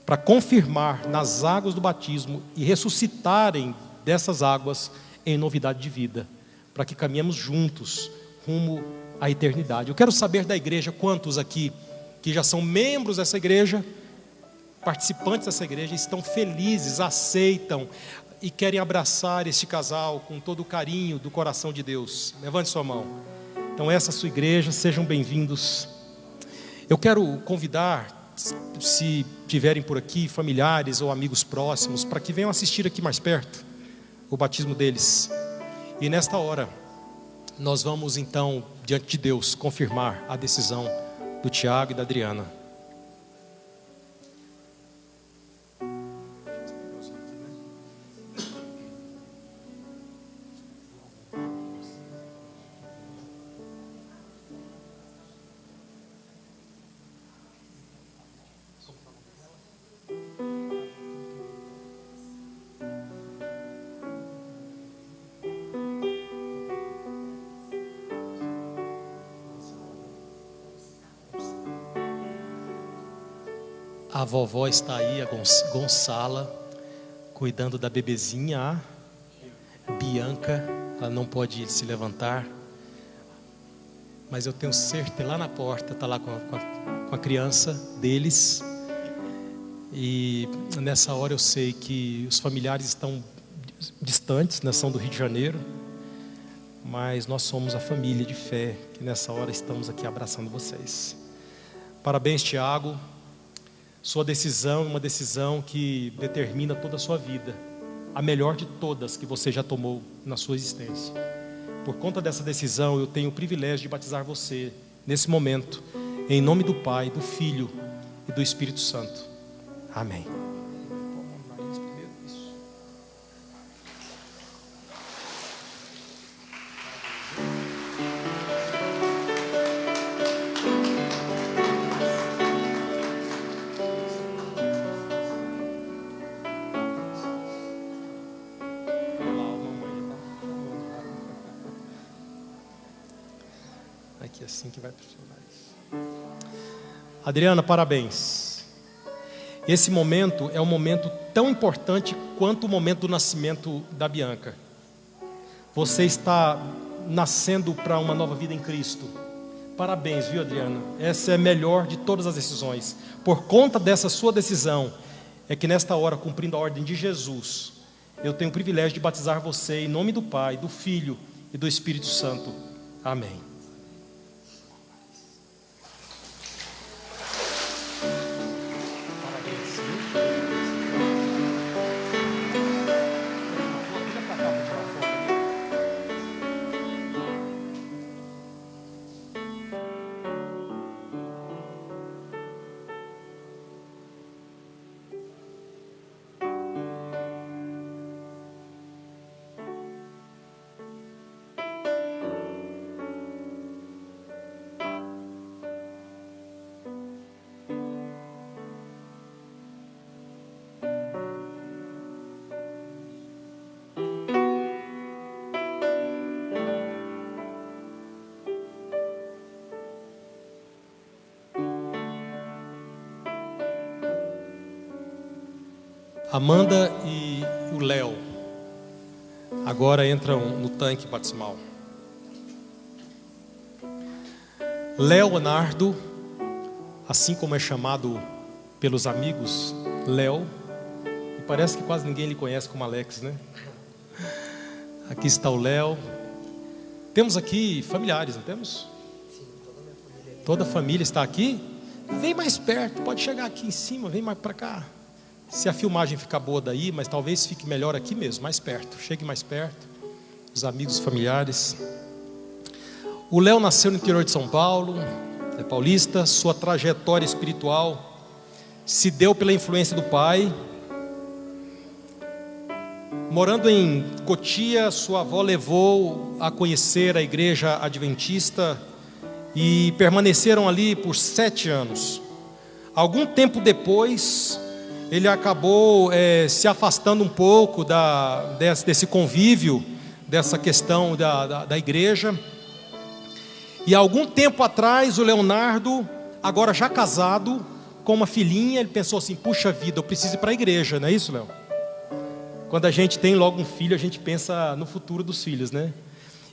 C: para confirmar nas águas do batismo e ressuscitarem dessas águas em novidade de vida, para que caminhemos juntos rumo à eternidade. Eu quero saber da igreja, quantos aqui que já são membros dessa igreja, participantes dessa igreja, estão felizes, aceitam e querem abraçar este casal com todo o carinho do coração de Deus. Levante sua mão. Então essa é a sua igreja, sejam bem-vindos. Eu quero convidar, se tiverem por aqui familiares ou amigos próximos, para que venham assistir aqui mais perto o batismo deles. E nesta hora nós vamos então, diante de Deus, confirmar a decisão do Tiago e da Adriana. A vovó está aí, a Gonçala, cuidando da bebezinha, a Bianca. Ela não pode se levantar, mas eu tenho certeza, lá na porta, está lá com a criança deles. E nessa hora eu sei que os familiares estão distantes, né, são do Rio de Janeiro, mas nós somos a família de fé, que nessa hora estamos aqui abraçando vocês. Parabéns, Tiago. Sua decisão é uma decisão que determina toda a sua vida, a melhor de todas que você já tomou na sua existência. Por conta dessa decisão, eu tenho o privilégio de batizar você nesse momento, em nome do Pai, do Filho e do Espírito Santo. Amém. Aqui assim que vai funcionar isso. Adriana, parabéns. Esse momento é um momento tão importante quanto o momento do nascimento da Bianca. Você está nascendo para uma nova vida em Cristo. Parabéns, viu, Adriana? Essa é a melhor de todas as decisões. Por conta dessa sua decisão, é que nesta hora, cumprindo a ordem de Jesus, eu tenho o privilégio de batizar você em nome do Pai, do Filho e do Espírito Santo. Amém. Amanda e o Léo agora entram no tanque batismal. Leonardo, assim como é chamado pelos amigos, Léo, e parece que quase ninguém lhe conhece como Alex, né? Aqui está o Léo. Temos aqui familiares, não temos?
E: Sim, toda a minha família.
C: Toda a família está aqui? Vem mais perto, pode chegar aqui em cima, vem mais para cá. Se a filmagem ficar boa daí, mas talvez fique melhor aqui mesmo, mais perto. Chegue mais perto, os amigos, os familiares. O Léo nasceu no interior de São Paulo, é paulista. Sua trajetória espiritual se deu pela influência do pai. Morando em Cotia, sua avó levou a conhecer a igreja adventista e permaneceram ali por 7 anos. Algum tempo depois, ele acabou se afastando um pouco desse convívio, dessa questão da igreja. E algum tempo atrás, o Leonardo, agora já casado, com uma filhinha, ele pensou assim: puxa vida, eu preciso ir para a igreja, não é isso, Léo? Quando a gente tem logo um filho, a gente pensa no futuro dos filhos, né?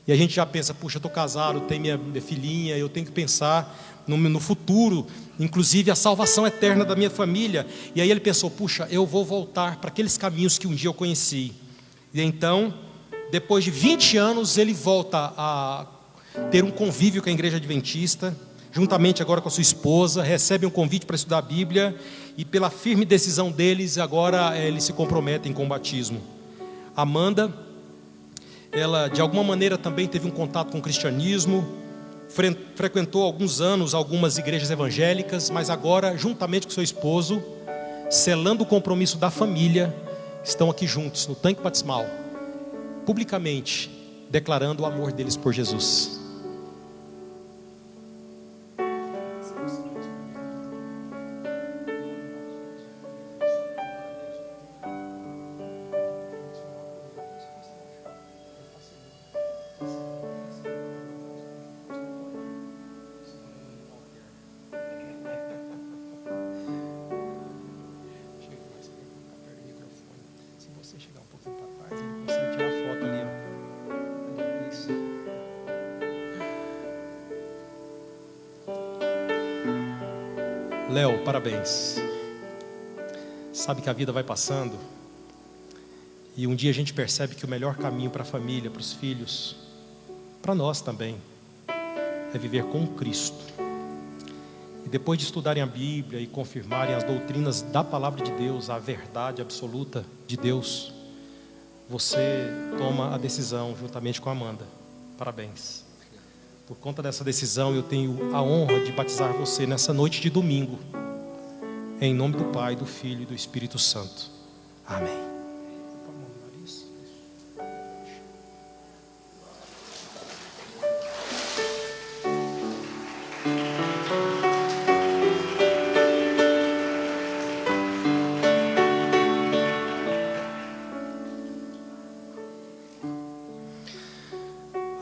C: E a gente já pensa: puxa, eu estou casado, tenho minha filhinha, eu tenho que pensar no futuro, inclusive a salvação eterna da minha família. E aí ele pensou: puxa, eu vou voltar para aqueles caminhos que um dia eu conheci. E então, depois de 20 anos, ele volta a ter um convívio com a igreja adventista, juntamente agora com a sua esposa, recebe um convite para estudar a Bíblia, e pela firme decisão deles, agora eles se comprometem com o batismo. Amanda, ela de alguma maneira também teve um contato com o cristianismo, frequentou há alguns anos algumas igrejas evangélicas, mas agora, juntamente com seu esposo, selando o compromisso da família, estão aqui juntos no tanque batismal, publicamente declarando o amor deles por Jesus. Léo, parabéns. Sabe que a vida vai passando e um dia a gente percebe que o melhor caminho para a família, para os filhos, para nós também, é viver com Cristo. E depois de estudarem a Bíblia e confirmarem as doutrinas da palavra de Deus, a verdade absoluta de Deus, você toma a decisão juntamente com a Amanda. Parabéns. por conta dessa decisão, eu tenho a honra de batizar você nessa noite de domingo. Em nome do Pai, do Filho e do Espírito Santo. Amém.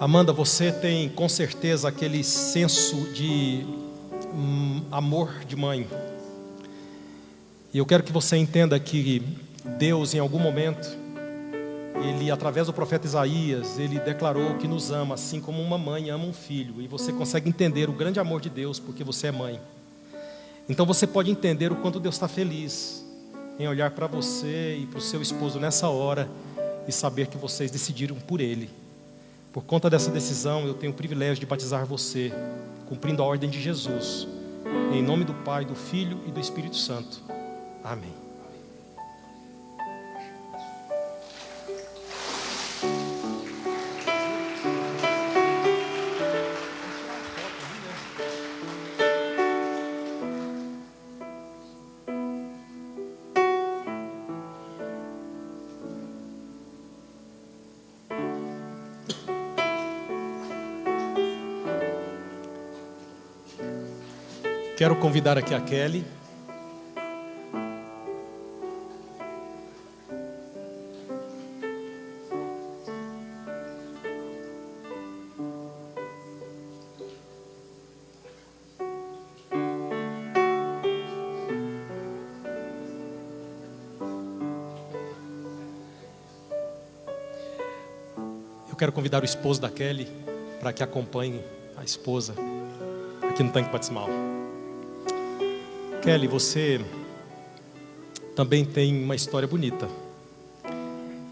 C: Amanda, você tem com certeza aquele senso de amor de mãe. E eu quero que você entenda que Deus, em algum momento, Ele, através do profeta Isaías, Ele declarou que nos ama, assim como uma mãe ama um filho. E você consegue entender o grande amor de Deus, porque você é mãe. Então você pode entender o quanto Deus está feliz em olhar para você e para o seu esposo nessa hora e saber que vocês decidiram por Ele. Por conta dessa decisão, eu tenho o privilégio de batizar você, cumprindo a ordem de Jesus, em nome do Pai, do Filho e do Espírito Santo. Amém. Quero convidar aqui a Kelly. Eu quero convidar o esposo da Kelly para que acompanhe a esposa aqui no tanque batismal. Kelly, você também tem uma história bonita.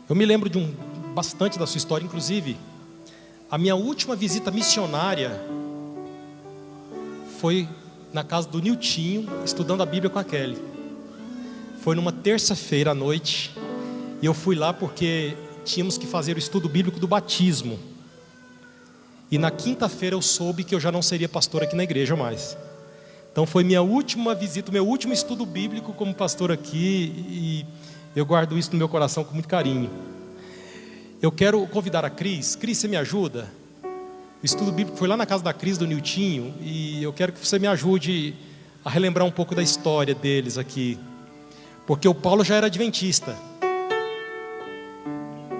C: Eu me lembro de bastante da sua história, inclusive a minha última visita missionária foi na casa do Niltinho, estudando a Bíblia com a Kelly. Foi numa terça-feira à noite, e eu fui lá porque tínhamos que fazer o estudo bíblico do batismo. E na quinta-feira eu soube que eu já não seria pastor aqui na igreja mais. Então foi minha última visita, meu último estudo bíblico como pastor aqui, e eu guardo isso no meu coração com muito carinho. Eu quero convidar a Cris. Cris, você me ajuda? O estudo bíblico foi lá na casa da Cris, do Niltinho, e eu quero que você me ajude a relembrar um pouco da história deles aqui. Porque o Paulo já era adventista,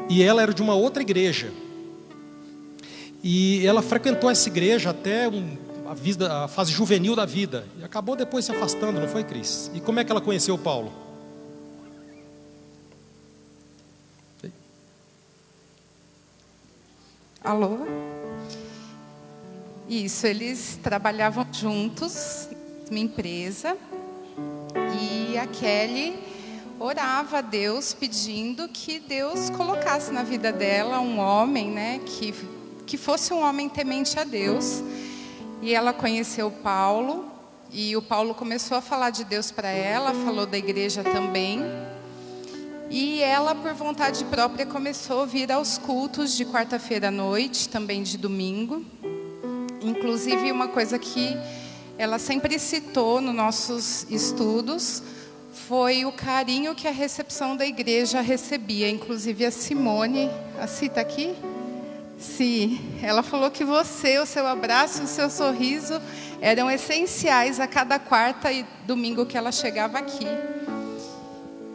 C: e ela era de uma outra igreja, e ela frequentou essa igreja até a fase juvenil da vida, e acabou depois se afastando, não foi, Cris? E como é que ela conheceu o Paulo?
F: Alô? Isso, eles trabalhavam juntos numa empresa, e a Kelly orava a Deus pedindo que Deus colocasse na vida dela um homem, né, que fosse um homem temente a Deus. E ela conheceu o Paulo, e o Paulo começou a falar de Deus para ela, falou da igreja também. E ela, por vontade própria, começou a vir aos cultos de quarta-feira à noite, também de domingo. Inclusive, uma coisa que ela sempre citou nos nossos estudos foi o carinho que a recepção da igreja recebia. Inclusive a Simone, a Cita aqui? Sim, ela falou que você, o seu abraço, o seu sorriso eram essenciais a cada quarta e domingo que ela chegava aqui.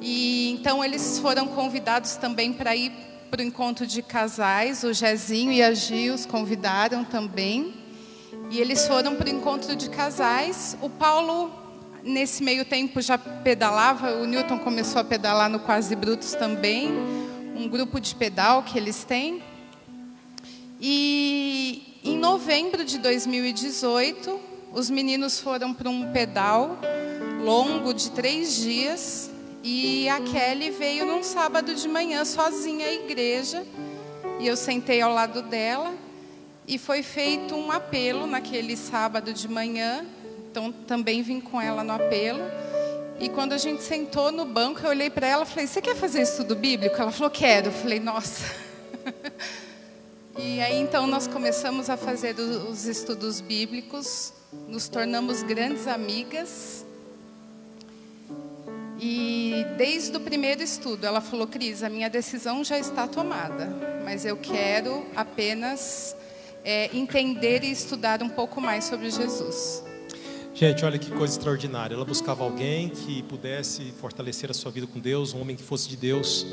F: E então eles foram convidados também para ir para o encontro de casais. O Jezinho e a Gil os convidaram também. E eles foram para o encontro de casais. O Paulo, nesse meio tempo, já pedalava. O Newton começou a pedalar no Quase Brutos também, um grupo de pedal que eles têm. E em novembro de 2018, os meninos foram para um pedal longo de 3 dias. E a Kelly veio num sábado de manhã sozinha à igreja. E eu sentei ao lado dela. E foi feito um apelo naquele sábado de manhã. Então também vim com ela no apelo. E quando a gente sentou no banco, eu olhei para ela e falei: você quer fazer estudo bíblico? Ela falou: quero. Eu falei: nossa... E aí então nós começamos a fazer os estudos bíblicos, nos tornamos grandes amigas. E desde o primeiro estudo ela falou: Cris, a minha decisão já está tomada, mas eu quero apenas entender e estudar um pouco mais sobre Jesus.
C: Gente, olha que coisa extraordinária. Ela buscava alguém que pudesse fortalecer a sua vida com Deus, um homem que fosse de Deus.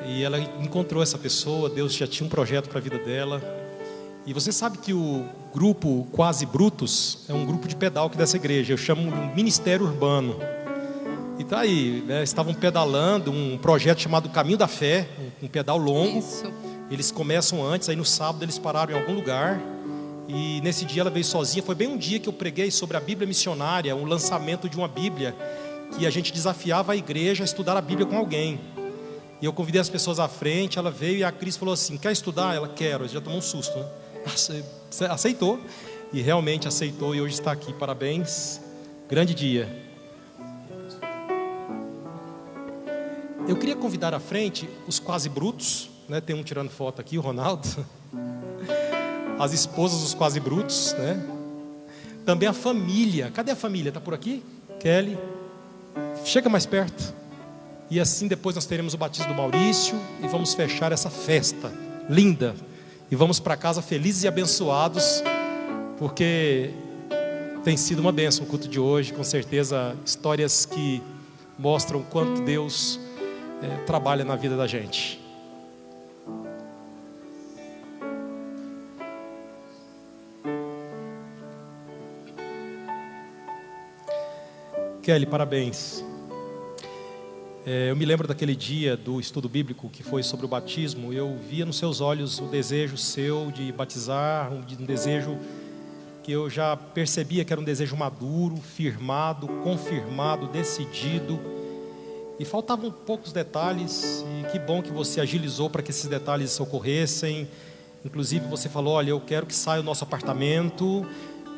C: E ela encontrou essa pessoa. Deus já tinha um projeto para a vida dela. E você sabe que o grupo Quase Brutos é um grupo de pedal aqui dessa igreja. Eu chamo de um ministério urbano. E tá aí, né? Estavam pedalando um projeto chamado Caminho da Fé, um pedal longo.
F: Isso.
C: Eles começam antes, aí no sábado eles pararam em algum lugar. E nesse dia ela veio sozinha. Foi bem um dia que eu preguei sobre a Bíblia missionária, um lançamento de uma Bíblia, que a gente desafiava a igreja a estudar a Bíblia com alguém. E eu convidei as pessoas à frente, ela veio e a Cris falou assim: quer estudar? Ela: quero. Já tomou um susto, né? Aceitou. E realmente aceitou e hoje está aqui. Parabéns. Grande dia. Eu queria convidar à frente os Quase Brutos, né? Tem um tirando foto aqui, o Ronaldo. As esposas dos Quase Brutos, né? Também a família. Cadê a família? Está por aqui? Kelly. Chega mais perto. E assim depois nós teremos o batismo do Maurício e vamos fechar essa festa linda. E vamos para casa felizes e abençoados, porque tem sido uma bênção o culto de hoje. Com certeza, histórias que mostram quanto Deus trabalha na vida da gente. Kelly, parabéns. Eu me lembro daquele dia do estudo bíblico que foi sobre o batismo. Eu via nos seus olhos o desejo seu de batizar, um desejo que eu já percebia que era um desejo maduro, firmado, confirmado, decidido. E faltavam poucos detalhes, e que bom que você agilizou para que esses detalhes ocorressem. Inclusive você falou: olha, eu quero que saia o nosso apartamento.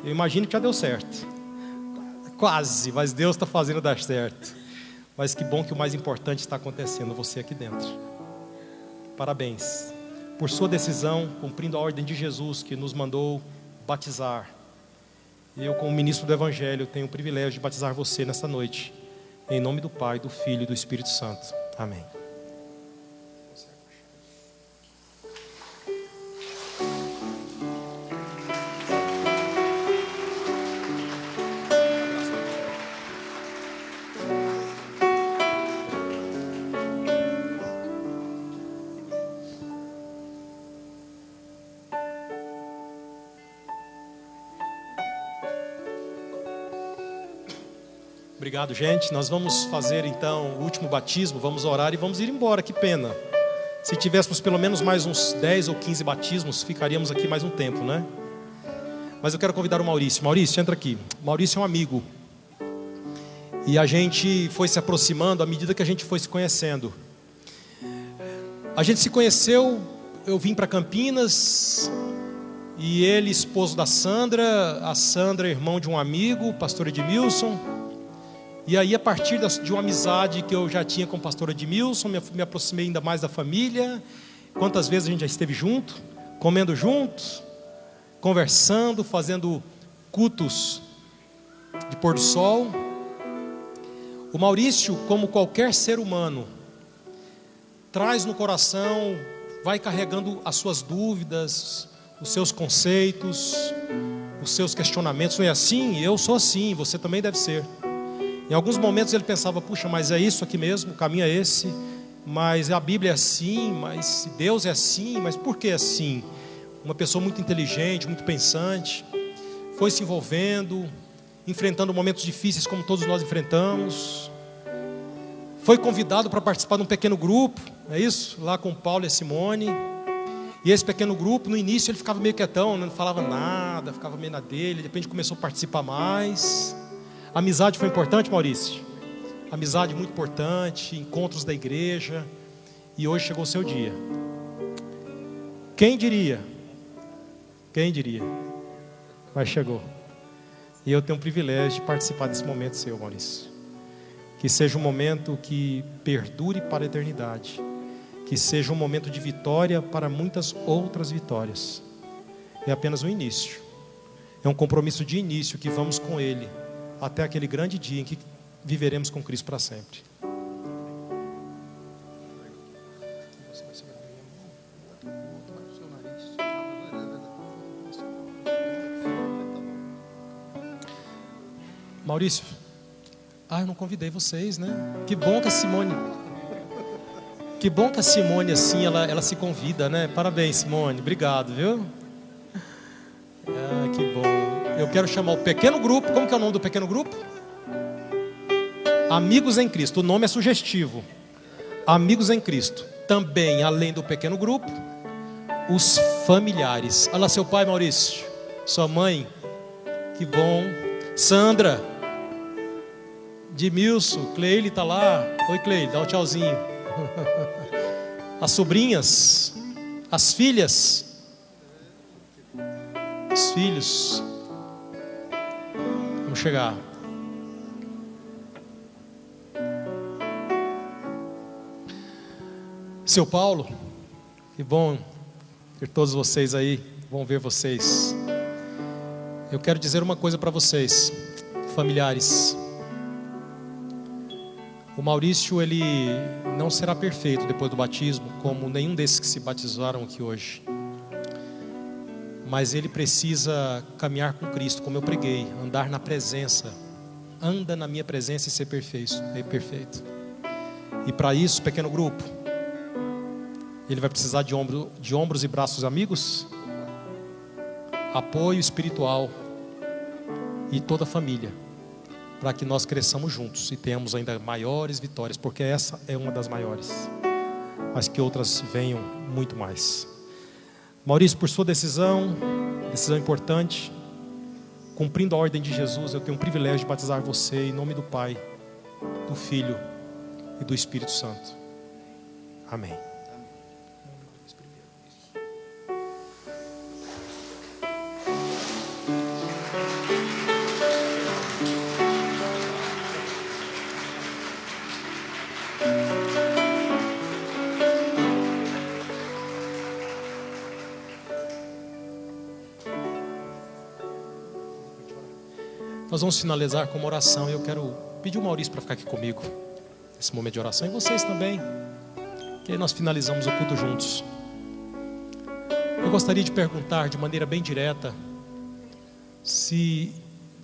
C: Eu imagino que já deu certo. Quase, mas Deus está fazendo dar certo. Mas que bom que o mais importante está acontecendo, você aqui dentro. Parabéns por sua decisão, cumprindo a ordem de Jesus que nos mandou batizar. Eu, como ministro do Evangelho, tenho o privilégio de batizar você nesta noite. Em nome do Pai, do Filho e do Espírito Santo. Amém. Obrigado, gente. Nós vamos fazer então o último batismo, vamos orar e vamos ir embora. Que pena. Se tivéssemos pelo menos mais uns 10 ou 15 batismos, ficaríamos aqui mais um tempo, né? Mas eu quero convidar o Maurício. Maurício, entra aqui. O Maurício é um amigo. E a gente foi se aproximando à medida que a gente foi se conhecendo. A gente se conheceu, eu vim para Campinas, e ele, esposo da Sandra, a Sandra, irmão de um amigo, o pastor Edmilson. E aí, a partir de uma amizade que eu já tinha com o pastor Edmilson, me aproximei ainda mais da família. Quantas vezes a gente já esteve junto, comendo juntos, conversando, fazendo cultos de pôr do sol. O Maurício, como qualquer ser humano, traz no coração, vai carregando as suas dúvidas, os seus conceitos, os seus questionamentos. Não é assim? Eu sou assim, você também deve ser. Em alguns momentos ele pensava: puxa, mas é isso aqui mesmo, o caminho é esse, mas a Bíblia é assim, mas Deus é assim, mas por que assim? Uma pessoa muito inteligente, muito pensante, foi se envolvendo, enfrentando momentos difíceis como todos nós enfrentamos. Foi convidado para participar de um pequeno grupo, é isso? Lá com o Paulo e a Simone. E esse pequeno grupo, no início ele ficava meio quietão, não falava nada, ficava meio na dele, de repente começou a participar mais. A amizade foi importante, Maurício? Amizade muito importante, encontros da igreja. E hoje chegou o seu dia. Quem diria? Quem diria? Mas chegou. E eu tenho o privilégio de participar desse momento seu, Maurício. Que seja um momento que perdure para a eternidade. que seja um momento de vitória para muitas outras vitórias. É apenas um início. É um compromisso de início que vamos com Ele até aquele grande dia em que viveremos com Cristo para sempre. Maurício, eu não convidei vocês, né? Que bom que a Simone assim, ela se convida, né? Parabéns, Simone, obrigado, viu? Que bom. Eu quero chamar o pequeno grupo. Como que é o nome do pequeno grupo? Amigos em Cristo. O nome é sugestivo. Amigos em Cristo. Também, além do pequeno grupo, os familiares. Olha lá seu pai, Maurício. Sua mãe. Que bom. Sandra. Dimilson. Cleile está lá. Oi, Cleile, dá um tchauzinho. As sobrinhas. As filhas. Os filhos. Vamos chegar. Seu Paulo, que bom ter todos vocês aí, bom ver vocês. Eu quero dizer uma coisa para vocês, familiares. O Maurício, ele não será perfeito depois do batismo, como nenhum desses que se batizaram aqui hoje. Mas ele precisa caminhar com Cristo, como eu preguei, andar na presença. Anda na minha presença e ser perfeito. E para isso, pequeno grupo, ele vai precisar de ombros e braços amigos, apoio espiritual e toda a família, para que nós cresçamos juntos e tenhamos ainda maiores vitórias, porque essa é uma das maiores, mas que outras venham muito mais. Maurício, por sua decisão importante, cumprindo a ordem de Jesus, eu tenho o privilégio de batizar você em nome do Pai, do Filho e do Espírito Santo. Amém. Nós vamos finalizar com uma oração e eu quero pedir o Maurício para ficar aqui comigo nesse momento de oração, e vocês também, que aí nós finalizamos o culto juntos. Eu gostaria de perguntar de maneira bem direta se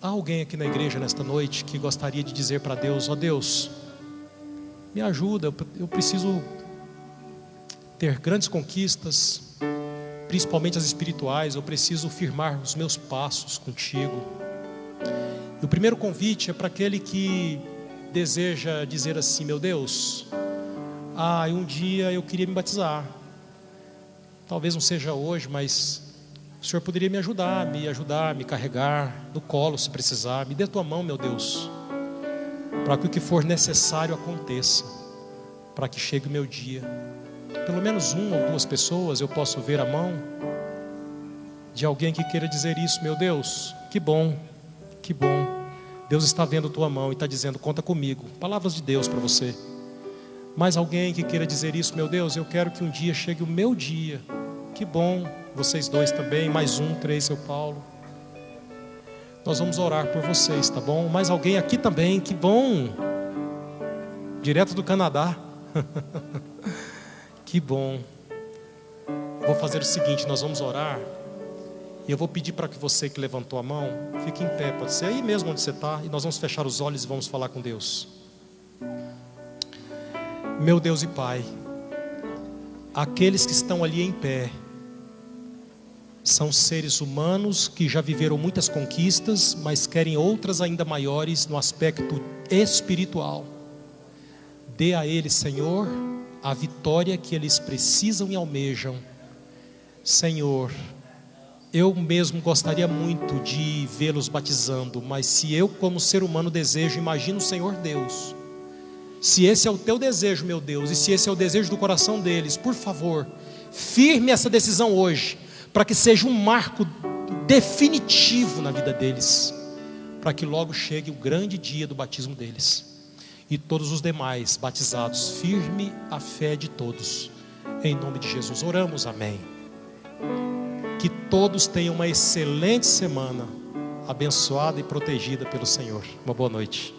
C: há alguém aqui na igreja nesta noite que gostaria de dizer para Deus: ó Deus, me ajuda, eu preciso ter grandes conquistas, principalmente as espirituais, eu preciso firmar os meus passos contigo. E o primeiro convite é para aquele que deseja dizer assim: meu Deus, um dia eu queria me batizar, talvez não seja hoje, mas o Senhor poderia me ajudar, me carregar no colo se precisar, me dê tua mão, meu Deus, para que o que for necessário aconteça, para que chegue o meu dia. Pelo menos uma ou duas pessoas eu posso ver a mão de alguém que queira dizer isso. Meu Deus, que bom, Deus está vendo tua mão e está dizendo: conta comigo. Palavras de Deus para você. Mais alguém que queira dizer isso: meu Deus, eu quero que um dia chegue o meu dia. Que bom, vocês dois também, mais um, 3, seu Paulo. Nós vamos orar por vocês, tá bom? Mais alguém aqui também, que bom, direto do Canadá. Que bom. Vou fazer o seguinte, nós vamos orar. E eu vou pedir para que você que levantou a mão fique em pé, pode ser aí mesmo onde você está, e nós vamos fechar os olhos e vamos falar com Deus. Meu Deus e Pai, aqueles que estão ali em pé são seres humanos que já viveram muitas conquistas, mas querem outras ainda maiores no aspecto espiritual. Dê a eles, Senhor, a vitória que eles precisam e almejam. Senhor, eu mesmo gostaria muito de vê-los batizando, mas se eu como ser humano desejo, imagino o Senhor Deus. Se esse é o teu desejo, meu Deus, e se esse é o desejo do coração deles, por favor, firme essa decisão hoje, para que seja um marco definitivo na vida deles, para que logo chegue o grande dia do batismo deles. E todos os demais batizados, firme a fé de todos, Em nome de Jesus oramos, amém. Que todos tenham uma excelente semana, abençoada e protegida pelo Senhor. Uma boa noite.